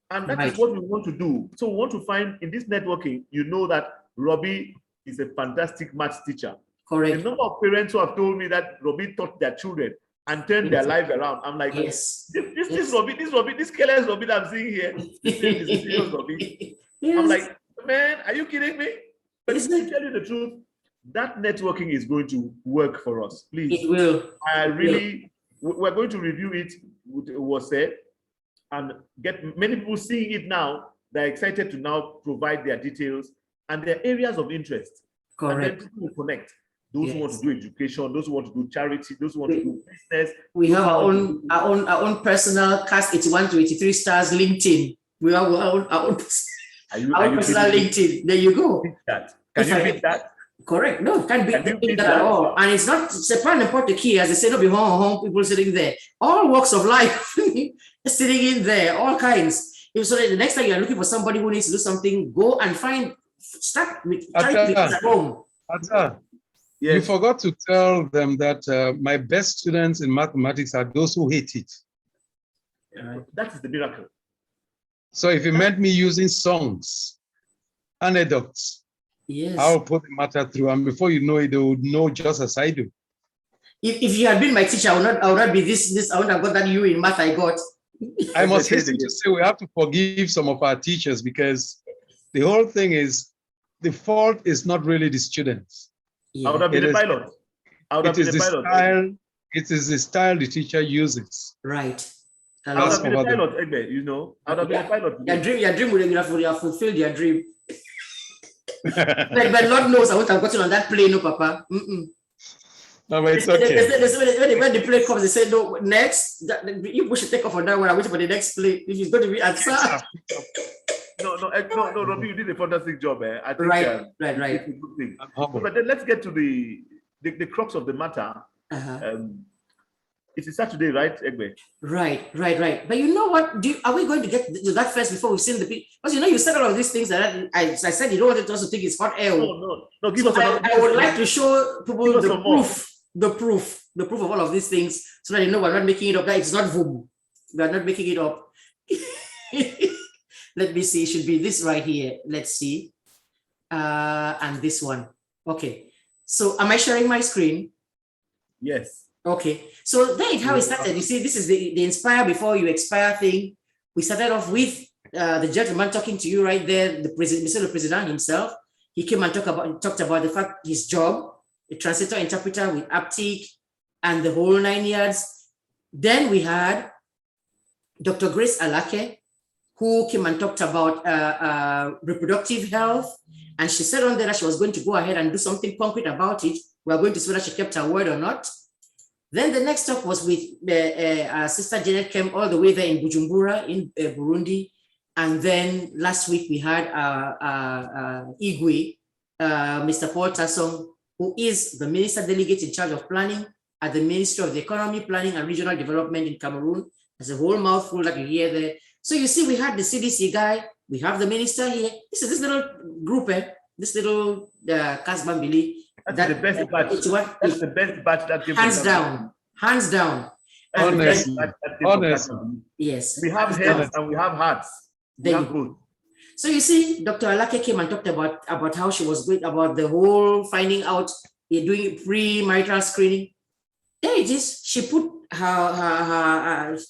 And that is what we want to do. So we want to find in this networking, you know that Robbie is a fantastic maths teacher. Correct. The number of parents who have told me that Robbie taught their children and turned their life around. I'm like, yes. This Robbie, this careless Robbie that I'm seeing here, this is a serious Robbie. Yes. I'm like, man, are you kidding me? But to tell you the truth, that networking is going to work for us. Please. It will. We're going to review it, was said, and get many people seeing it now. They're excited to now provide their details and their areas of interest. Correct. And then people will connect. Those who want to do education, those who want to do charity, those who want to do business. We have our own personal Cast 81 to 83 stars LinkedIn. We have our own personal LinkedIn. There you go. Can you beat that? Correct. No, can't beat that at all. And it's not Sepan and Port the key, as they say, not be home people sitting there. All walks of life sitting in there, all kinds. So that the next time you're looking for somebody who needs to do something, go and start with charity at home. Yes. You forgot to tell them that my best students in mathematics are those who hate it. That is the miracle. So if you meant me using songs, anecdotes, yes, I'll put the matter through, and before you know it, they would know just as I do. If you had been my teacher, I would not be this. I would have got that U in math I got. I must hasten to say we have to forgive some of our teachers, because the whole thing is, the fault is not really the students. I would have been a pilot. It is the style the teacher uses. Right. I would have been a pilot, EGBE, you know. I would have been a pilot. Your dream would have fulfilled your dream. but Lord knows I would have gotten on that plane, no, Papa. No, but it's okay. When the plane comes, they say, no, next, you should take off on that one. I wait for the next plane. If it's going to be AATSA. No, Robbie, you did a fantastic job. I think, right. It's a good thing. But then let's get to the crux of the matter. It's a Saturday, right, EGBE? Right. But you know what? Are we going to get to that first before we've seen the people? Because you know, you said all of these things that I said you don't want us to think it's hot air. No, give us I would like to show people the proof of all of these things, so that you know we're not making it up. That it's not voodoo. We're not making it up. Let me see. It should be this right here. Let's see. And this one. Okay. So am I sharing my screen? Yes. Okay. So that is how it started. You see, this is the inspire before you expire thing. We started off with the gentleman talking to you right there, the president himself. He came and talked about the fact his job, a translator interpreter with APTIC and the whole 9 yards. Then we had Dr. Grace Alake, who came and talked about reproductive health. And she said on there that she was going to go ahead and do something concrete about it. We are going to see whether she kept her word or not. Then the next talk was with Sister Janet came all the way there in Bujumbura in Burundi. And then last week we had EGBE, Mr. Paul Tassong, who is the Minister Delegate in charge of planning at the Ministry of the Economy, Planning and Regional Development in Cameroon. There's a whole mouthful that you hear there. So you see, we had the CDC guy, we have the minister here. This is this little group, this little Ccast Bambili. That's the best batch. That's the best batch that came. Hands down. Honestly. Yes. We have heads and we have hearts. We have both. So you see, Dr. Alake came and talked about how she was going about the whole finding out, doing pre-marital screening. There it is. She put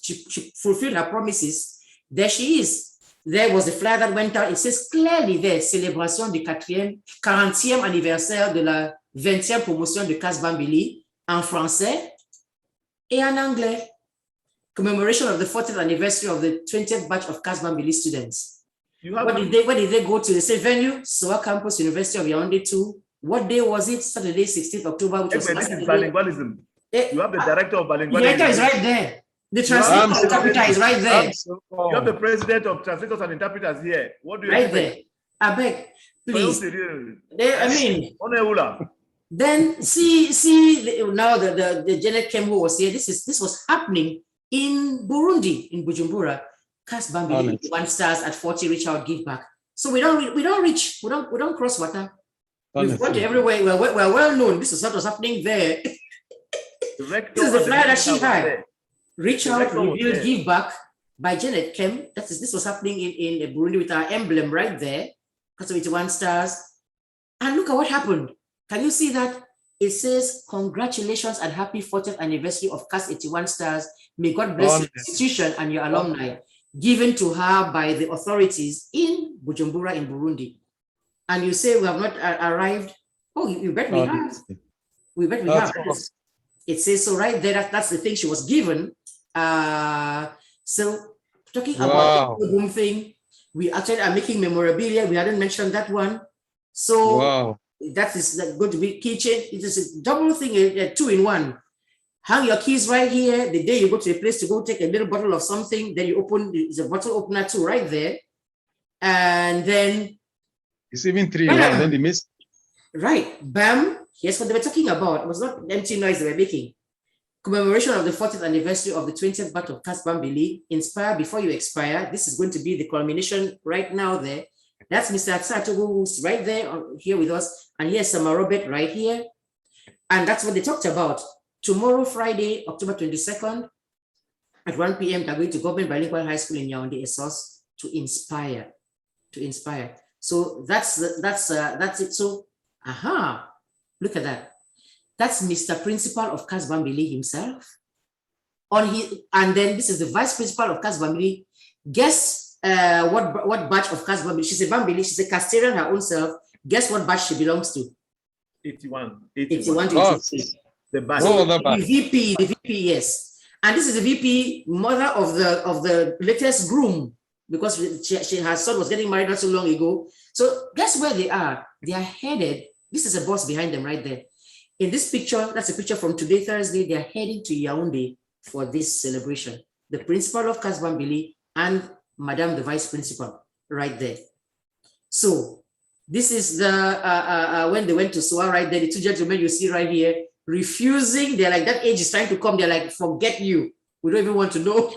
she fulfilled her promises. There she is. There was a flyer that went out. It says clearly there, célébration du 40e anniversaire de la 20e promotion de Ccast Bambili en français et en anglais. Commemoration of the 40th anniversary of the 20th batch of Ccast Bambili students. Where did they go to? They say venue, SOA Campus, University of Yaoundé 2. What day was it? Saturday, 16th October, which was this is bilingualism. You have the director of bilingualism. The director is right there. The translator interpreter is right there. You have the president of translators and interpreters here. What do you right there? I beg, please. Then see now the Janet Kem who was here. This was happening in Burundi, in Bujumbura. Ccast Bambili, 1 stars at 40, reach out, give back. So we don't cross water. We've gone to everywhere. We're well known. This is what was happening there. This is the flyer that she had. Reach out, reveal, give back by Janet Kem. This was happening in Burundi with our emblem right there. Ccast 81 stars. And look at what happened. Can you see that? It says, congratulations and happy 40th anniversary of Ccast 81 stars. May God bless your institution and your alumni. Given to her by the authorities in Bujumbura in Burundi. And you say we have not arrived. Oh, you bet we have. We bet we have. Awesome. It says so right there. That's the thing she was given. So talking about the boom thing, we actually are making memorabilia. We hadn't mentioned that one. So that is going to be keychain. It is a double thing, a 2-in-1. Hang your keys right here. The day you go to a place to go take a little bottle of something, then you open, it's a bottle opener too right there. And then it's even 3 in 1, then they miss. Right, bam. Here's what they were talking about. It was not empty noise they were making. Commemoration of the 40th anniversary of the 20th batch of Ccast Bambili. Inspire before you expire. This is going to be the culmination right now there. That's Mr. ATOGHO who's right there here with us. And here's Sama Robert right here. And that's what they talked about. Tomorrow, Friday, October 22nd, at 1 p.m., they're going to Government Bilingual High School in Yaoundé, SLATED, to inspire. So that's it. So, look at that. That's Mr. Principal of Ccast Bambili himself. And then this is the Vice Principal of Ccast Bambili. Guess what batch of Ccast Bambili? She's a Bambili. She's a Castilian her own self. Guess what batch she belongs to? 81. 81 to 86. The batch. The VP, yes. And this is the VP, mother of the latest groom, because her son was getting married not so long ago. So guess where they are? They are headed. This is a boss behind them right there. In this picture, that's a picture from today, Thursday. They are heading to Yaoundé for this celebration. The principal of Ccast Bambili and Madame the Vice Principal right there. So this is the when they went to SOA right there, the 2 gentlemen you see right here, refusing. They're like, that age is trying to come. They're like, forget you. We don't even want to know.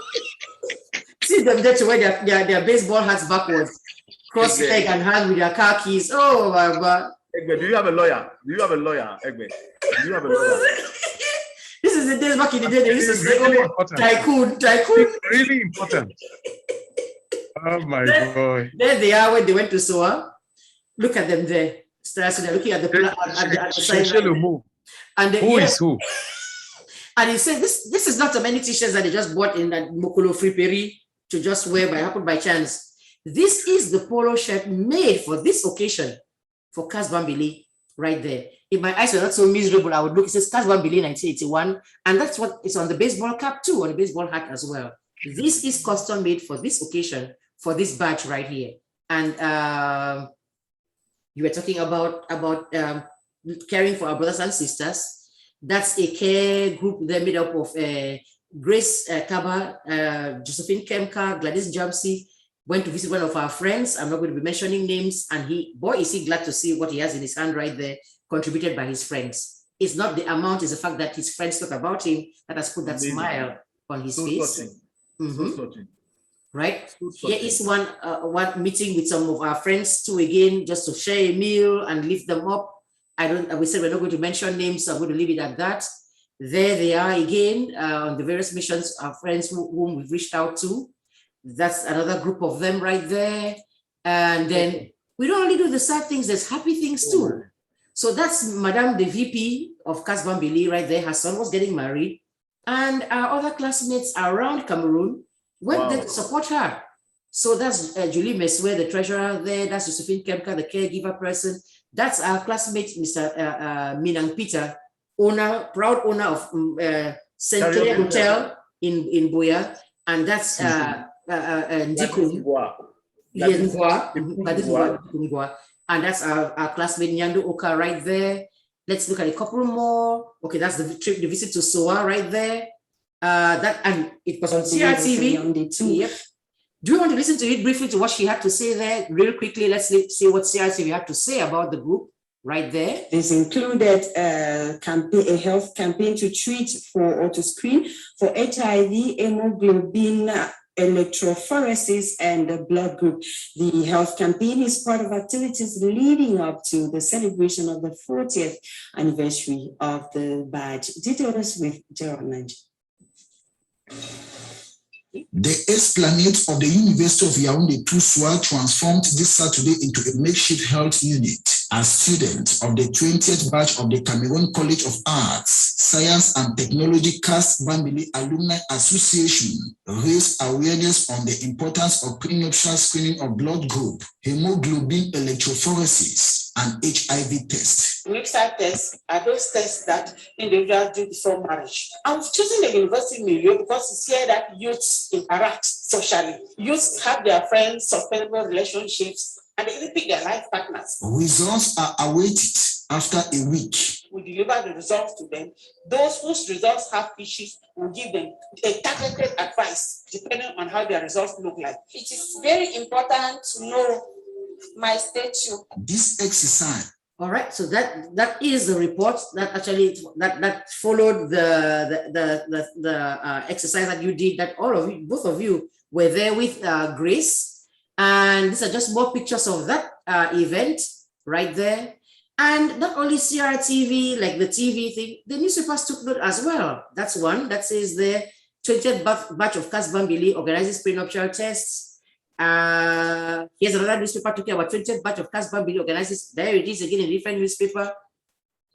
See them there to wear their baseball hats backwards, cross leg and hand with their car keys. Oh my God. Egbe, do you have a lawyer? Egbe? Do you have a lawyer? This is the days back in the day. This is really tycoon. Really important. Oh my boy. There they are when they went to SOA. Look at them there. So they're looking at the side. And who is who? And he said, this is not so many t-shirts that they just bought in that Mokolo Friperi to just wear by chance. This is the polo shirt made for this occasion for Ccast Bambili right there. If my eyes were not so miserable, I would look. It says Ccast Bambili 1981, and that's what it's on the baseball cap too, on the baseball hat as well. This is custom made for this occasion, for this batch right here. And you were talking about caring for our brothers and sisters. That's a care group. They're made up of Grace Kaba, Josephine Kemka, Gladys Jamsi. Went to visit one of our friends. I'm not going to be mentioning names. And boy, is he glad to see what he has in his hand right there, contributed by his friends. It's not the amount, it's the fact that his friends talk about him that has put that smile on his face. Right? Here is one meeting with some of our friends too, again, just to share a meal and lift them up. We said we're not going to mention names, so I'm going to leave it at that. There they are again on the various missions, our friends whom we've reached out to. That's another group of them right there. And then we don't only do the sad things, there's happy things too. So that's Madame the VP of CCAST Bambili right there. Her son was getting married. And our other classmates around Cameroon went there to support her. So that's Julie Meswe, the treasurer there. That's Josephine Kemka, the caregiver person. That's our classmate, Mr. Minang Peter, proud owner of St. Clair Hotel in Boya. And that's Ndikun. And that's our classmate Nyandu Oka right there. Let's look at a couple more. Okay, that's the visit to SOA right there. And it was on CRTV. Yep. Do you want to listen to it briefly to what she had to say there? Real quickly, let's see what CRTV had to say about the group right there. This included a health campaign to treat for or to screen for HIV, hemoglobin, electrophoresis, and the blood group. The health campaign is part of activities leading up to the celebration of the 40th anniversary of the badge. Details with Gerald Nanji. The esplanade of the University of Yaoundé Toussoua transformed this Saturday into a makeshift health unit as students of the 20th batch of the Cameroon College of Arts, Science and Technology CCAST Bambili Alumni Association raised awareness on the importance of prenuptial screening of blood group, hemoglobin electrophoresis, and HIV tests. Website tests are those tests that individuals do before marriage. I'm choosing the university milieu because it's here that youths interact socially. Youths have their friends, sustainable relationships, and they pick their life partners. Results are awaited after a week. We deliver the results to them. Those whose results have issues, will give them a targeted advice depending on how their results look like. It is very important to know my stature. This exercise. All right, so that is the report that actually that followed the exercise that you did. That all of you, both of you, were there with Grace, and these are just more pictures of that event right there. And not only CRTV, like the TV thing, the newspapers took note as well. That's one that says the 20th batch of CCAST Bambili organizes prenuptial tests. Here's another newspaper talking about 20th batch of CCAST Bambili organizes. There it is again in a different newspaper.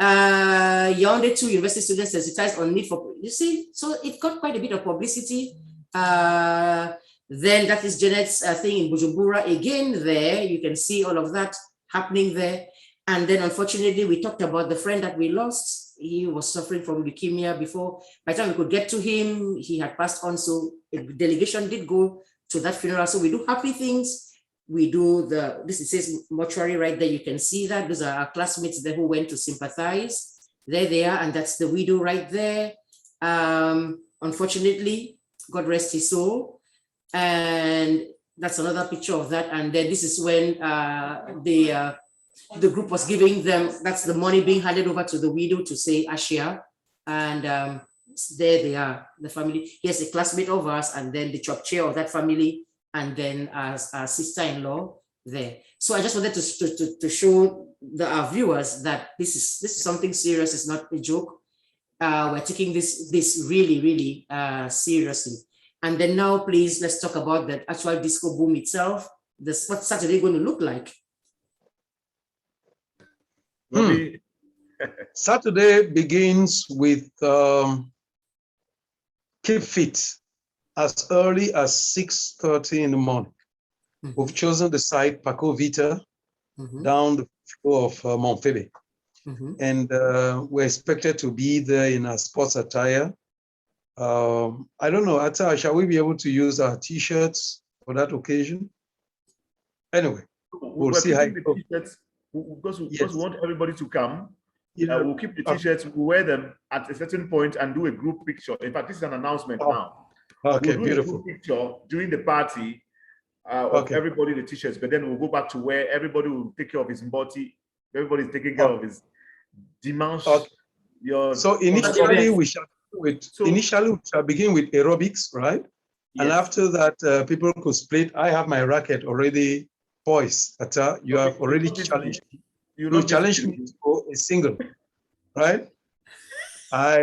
Yaoundé 2 university students sensitized on need for, you see, so it got quite a bit of publicity. Then that is Janet's thing in Bujumbura. Again, there you can see all of that happening there. And then unfortunately, we talked about the friend that we lost. He was suffering from leukemia before. By the time we could get to him, he had passed on. So a delegation did go to that funeral. So we do happy things. We do this, it says mortuary right there. You can see that. Those are our classmates there who went to sympathize. There they are. And that's the widow right there. Unfortunately, God rest his soul. And that's another picture of that. And then this is when the group was giving them, that's the money being handed over to the widow to say Ashia. And there they are, the family. Here's a classmate of ours, and then the chop chair of that family, and then our sister-in-law there. So I just wanted to show our viewers that this is something serious. It's not a joke. We're taking this really, really seriously. And then now, please, let's talk about the actual disco boom itself. What's Saturday going to look like? Saturday begins with Keep Fit as early as 6:30 in the morning. We've chosen the site Paco Vita down the floor of Montpellier. And we're expected to be there in our sports attire. I don't know, Atta, shall we be able to use our t-shirts for that occasion? Anyway, we'll see how it goes. Because we want everybody to come. We'll keep the t-shirts, we'll wear them at a certain point and do a group picture. In fact, this is an announcement now. Okay, we'll do beautiful. A group picture during the party of everybody the t-shirts, but then we'll go back to where everybody will take care of his body. Everybody's taking care of his dimanche. So initially we shall begin with aerobics, right? Yes. And after that, people could split. I have my racket already poised. Atta, you have already challenged me. You challenged me to go a single, right? I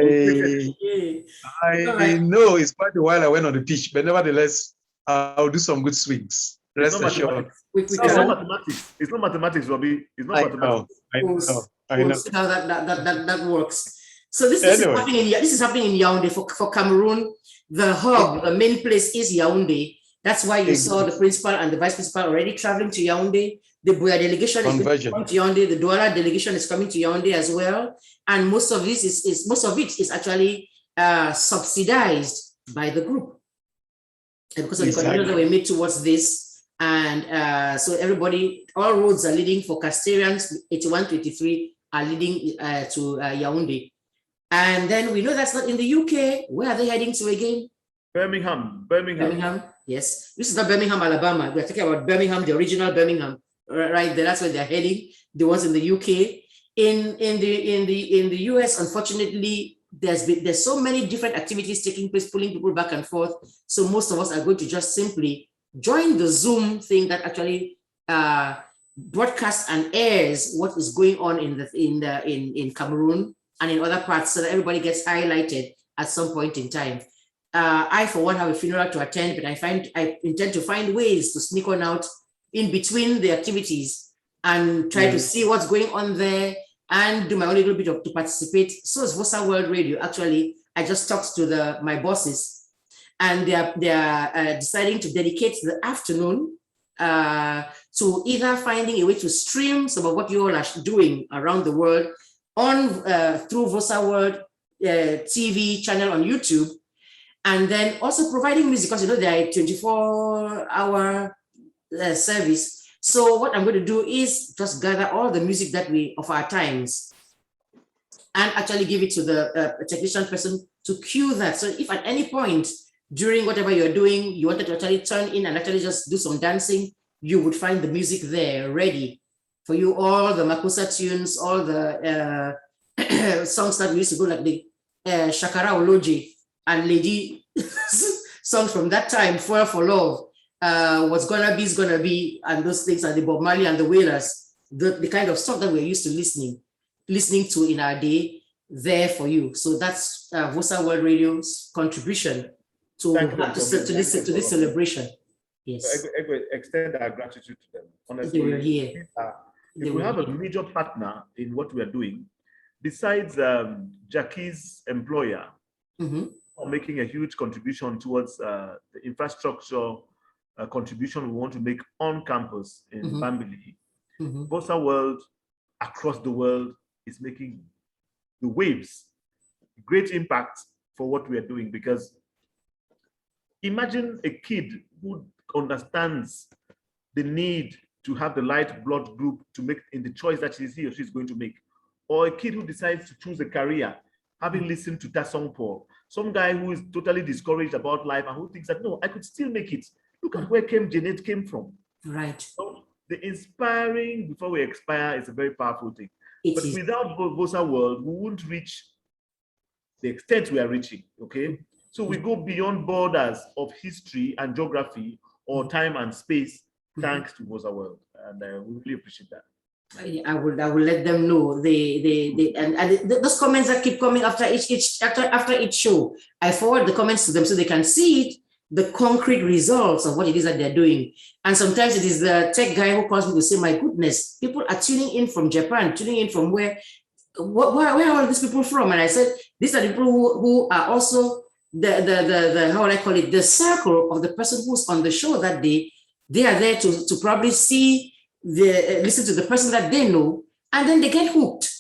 know it's quite a while I went on the pitch, but nevertheless, I'll do some good swings. Rest assured. It's not mathematics. It's not mathematics, Robbie. It's not mathematics. I know. We'll see how that works. So this is happening in Yaoundé for Cameroon. The hub, the main place is Yaoundé. That's why you saw the principal and the vice principal already traveling to Yaoundé. The Buea delegation is coming to Yaoundé. The Douala delegation is coming to Yaoundé as well. And most of it is actually subsidized by the group because of the commitment that we made towards this. And so everybody, all roads are leading for Castarians. 81 to 83 are leading to Yaoundé. And then we know that's not in the UK. Where are they heading to again? Birmingham. Yes, this is not Birmingham, Alabama. We're talking about Birmingham, the original Birmingham, right there. That's where they're heading. The ones in the UK, in the US, unfortunately, there's so many different activities taking place, pulling people back and forth. So most of us are going to just simply join the Zoom thing that actually broadcasts and airs what is going on in Cameroon and in other parts, so that everybody gets highlighted at some point in time. I, for one, have a funeral to attend, but I intend to find ways to sneak on out in between the activities and try to see what's going on there and do my own little bit to participate. So is Vosaworld Radio. Actually, I just talked to my bosses, and they are deciding to dedicate the afternoon to either finding a way to stream some of what you all are doing around the world on through Vosaworld TV channel on YouTube. And then also providing music, because they are a 24-hour service. So what I'm going to do is just gather all the music of our times and actually give it to the technician person to cue that. So if at any point during whatever you're doing, you wanted to actually turn in and actually just do some dancing, you would find the music there ready for you. All the Makusa tunes, all the songs that we used to go, like the Shakara Oloji and Lady songs from that time, Foil for Love, What's Gonna Be is Gonna Be, and those things, and the Bob Marley and the Wailers, the kind of stuff that we're used to listening to in our day, there for you. So that's Vosaworld Radio's contribution to this celebration. Yes. So extend our gratitude to them. Honestly, they were here. If we have a major partner in what we are doing, besides Jackie's employer, are making a huge contribution towards the infrastructure contribution we want to make on campus in Bambili. Vosaworld across the world is making the waves, great impact for what we are doing, because imagine a kid who understands the need to have the right blood group to make in the choice that he or she's going to make, or a kid who decides to choose a career, having listened to that song, Paul, some guy who is totally discouraged about life and who thinks that, no, I could still make it. Look at where Janet came from. Right. So the inspiring before we expire is a very powerful thing. But is. Without Vosaworld, we won't reach the extent we are reaching, okay? So we go beyond borders of history and geography or time and space, thanks to Vosaworld. And we really appreciate that. I will let them know. Those comments that keep coming after each show, I forward the comments to them so they can see it, the concrete results of what it is that they're doing. And sometimes it is the tech guy who calls me to say, my goodness, people are tuning in from Japan, tuning in from where are all these people from? And I said, these are the people who are also the how will I call it, the circle of the person who's on the show that day. They are there to probably see, listen to the person that they know, and then they get hooked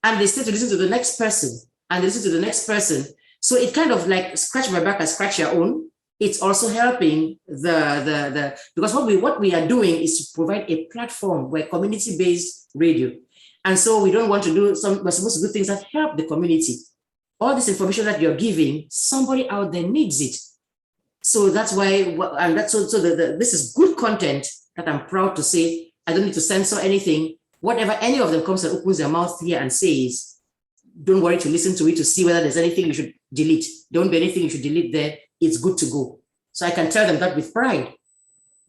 and they start to listen to the next person and they listen to the next person. So it kind of like scratch my back and scratch your own. It's also helping because what we are doing is to provide a platform where community-based radio. And so we don't want to we're supposed to do things that help the community. All this information that you're giving, somebody out there needs it. So that's why, and that's this is good content that I'm proud to say. I don't need to censor anything. Whatever any of them comes and opens their mouth here and says, don't worry to listen to it to see whether there's anything you should delete. Don't be anything you should delete there. It's good to go. So I can tell them that with pride,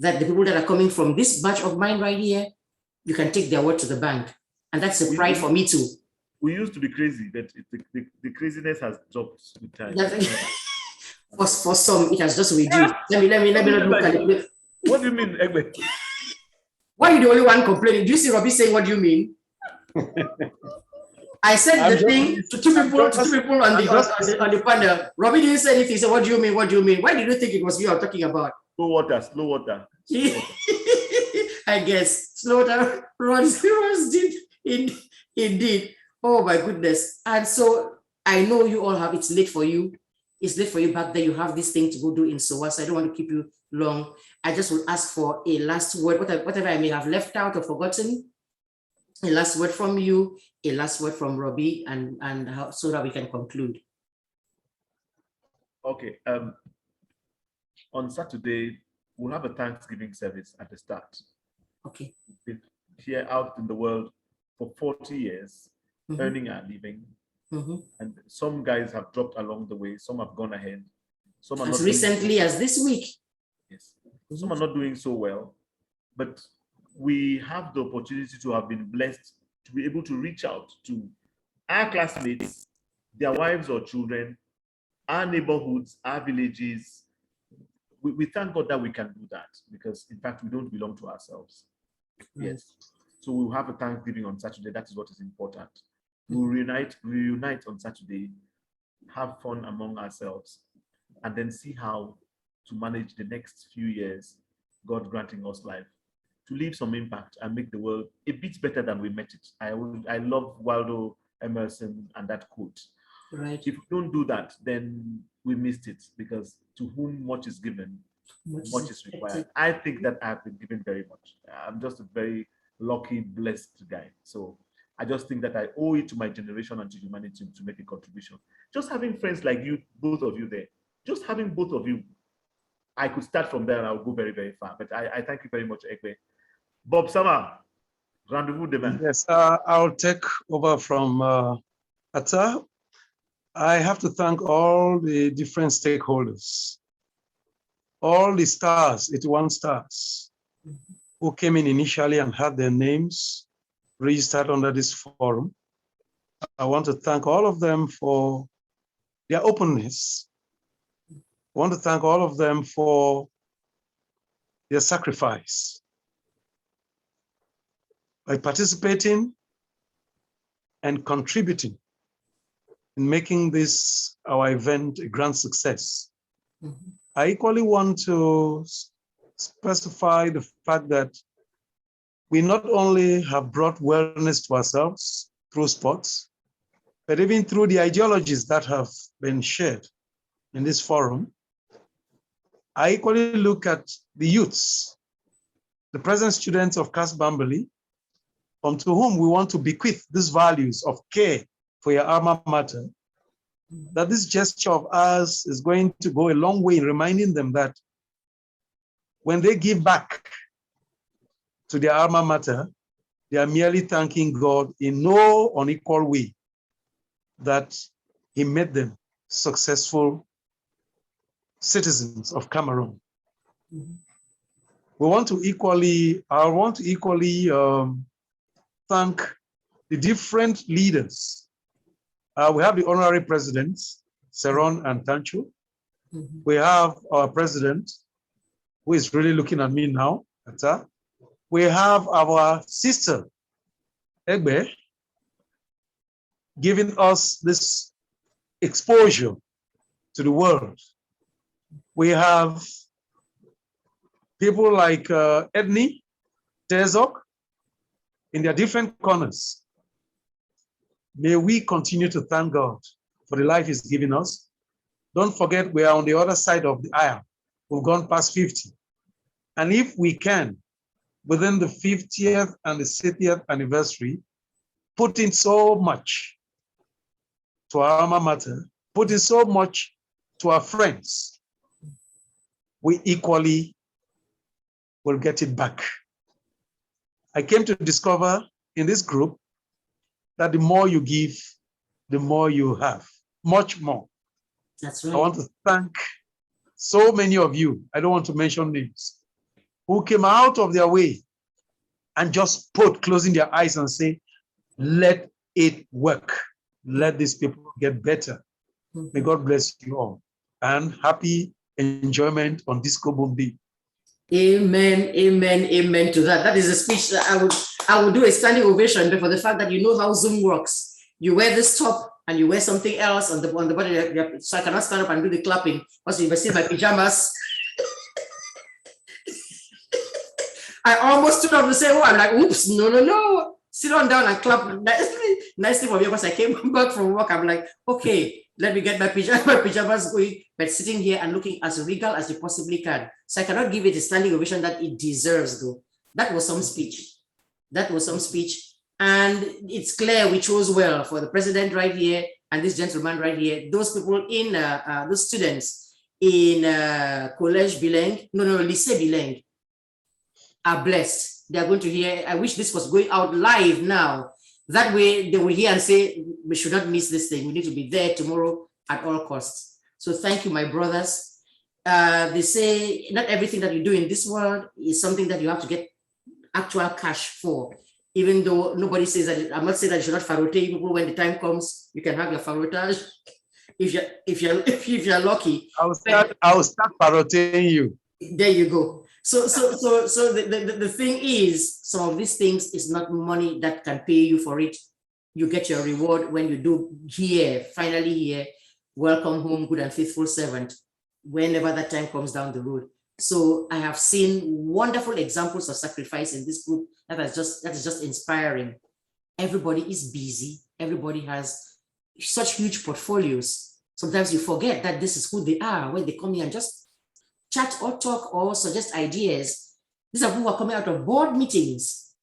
that the people that are coming from this batch of mine right here, you can take their word to the bank. And that's a pride for me too. We used to be crazy, but the craziness has dropped with time. For some, it has just reduced. Let me not look at it. What do you mean, EGBE? Why are you the only one complaining? Do you see Robbie saying, what do you mean? I said the thing to two people on the panel. Robbie didn't say anything. He said, what do you mean? What do you mean? Why did you think it was you I'm talking about? Slow water, slow water. I guess. Slow water runs deep. Indeed. Oh my goodness. And so I know you all have, it's late for you. It's late for you back there. You have this thing to go do in SOA, so I don't want to keep you long. I just will ask for a last word, whatever I may have left out or forgotten. A last word from you, a last word from Robbie, so that we can conclude. Okay. On Saturday, we'll have a Thanksgiving service at the start. Okay. We've been here out in the world for 40 years, earning our living. And some guys have dropped along the way. Some have gone ahead. Some are as not recently as this week. Yes. Some are not doing so well, but we have the opportunity to have been blessed to be able to reach out to our classmates, their wives or children, our neighborhoods, our villages. We thank God that we can do that, because in fact, we don't belong to ourselves. Yes. So we'll have a Thanksgiving on Saturday. That is what is important. We'll reunite on Saturday, have fun among ourselves, and then see how to manage the next few years, God granting us life, to leave some impact and make the world a bit better than we met it. I love Waldo Emerson and that quote. Right. If we don't do that, then we missed it, because to whom much is given, much is required. I think that I've been given very much. I'm just a very lucky, blessed guy. So I just think that I owe it to my generation and to humanity to make a contribution. Just having friends like you, both of you there, just having both of you, I could start from there and I'll go very, very far. But I thank you very much, EGBE. Bob Sama, rendezvous demain. Yes, I'll take over from AATSA. I have to thank all the different stakeholders, all the stars, 81 stars, who came in initially and had their names registered under this forum. I want to thank all of them for their openness. I want to thank all of them for their sacrifice. By participating and contributing in making this, our event, a grand success. I equally want to specify the fact that we not only have brought wellness to ourselves through sports, but even through the ideologies that have been shared in this forum. I equally look at the youths, the present students of Ccast Bambili, to whom we want to bequeath these values of care for your alma mater, that this gesture of ours is going to go a long way in reminding them that when they give back to their alma mater, they are merely thanking God in no unequal way that He made them successful citizens of Cameroon. I want to equally thank the different leaders. We have the honorary presidents, Seron and Tancho. We have our president, who is really looking at me now. We have our sister, EGBE, giving us this exposure to the world. We have people like Edney, Tezok, in their different corners. May we continue to thank God for the life He's given us. Don't forget, we are on the other side of the aisle. We've gone past 50. And if we can, within the 50th and the 60th anniversary, put in so much to our alma mater, put in so much to our friends, we equally will get it back. I came to discover in this group that the more you give, the more you have, much more. That's right. I want to thank so many of you, I don't want to mention names, who came out of their way and just closing their eyes and say, let it work. Let these people get better. May God bless you all. And happy enjoyment on Disco Boom Day. Amen, amen, amen to that. That is a speech that I would do a standing ovation for the fact that you know how Zoom works. You wear this top and you wear something else on the body, so I cannot stand up and do the clapping. Also, if I see my pajamas, I almost stood up to say, oh, I'm like, oops, no. Sit on down and clap nicely for me because I came back from work. I'm like, okay, let me get my pajamas going, but sitting here and looking as regal as you possibly can. So I cannot give it a standing ovation that it deserves, though. That was some speech. That was some speech. And it's clear we chose well for the president right here and this gentleman right here. Those people in, those students in Collège Bilingue, Lycée Bilingue, are blessed. They are going to hear. I wish this was going out live now. That way they will hear and say, we should not miss this thing. We need to be there tomorrow at all costs. So thank you, my brothers. They say not everything that you do in this world is something that you have to get actual cash for. Even though nobody says that, I'm not saying that you should not farote people. When the time comes, you can have your farotage if you're lucky. I'll start faroting you. There you go. So the thing is, some of these things is not money that can pay you for it. You get your reward when you do here, finally here, welcome home, good and faithful servant, whenever that time comes down the road. So I have seen wonderful examples of sacrifice in this group that is just inspiring. Everybody is busy. Everybody has such huge portfolios. Sometimes you forget that this is who they are when they come here and just chat or talk or suggest ideas. These are who are coming out of board meetings,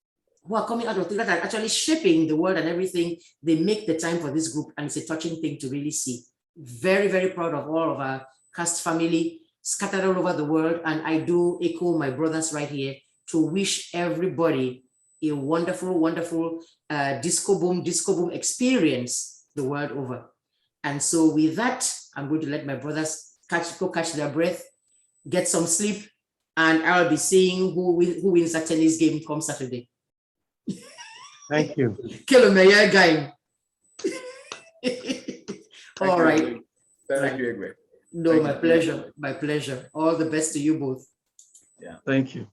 who are coming out of things that are actually shaping the world and everything. They make the time for this group, and it's a touching thing to really see. Very, very proud of all of our CAST family scattered all over the world. And I do echo my brothers right here to wish everybody a wonderful, wonderful disco boom experience the world over. And so with that, I'm going to let my brothers go catch their breath, get some sleep, and I'll be seeing who wins that tennis game come Saturday. Thank you. Kill a guy. All right. Thank you, EGBE. No, my pleasure. My pleasure. All the best to you both. Yeah. Thank you.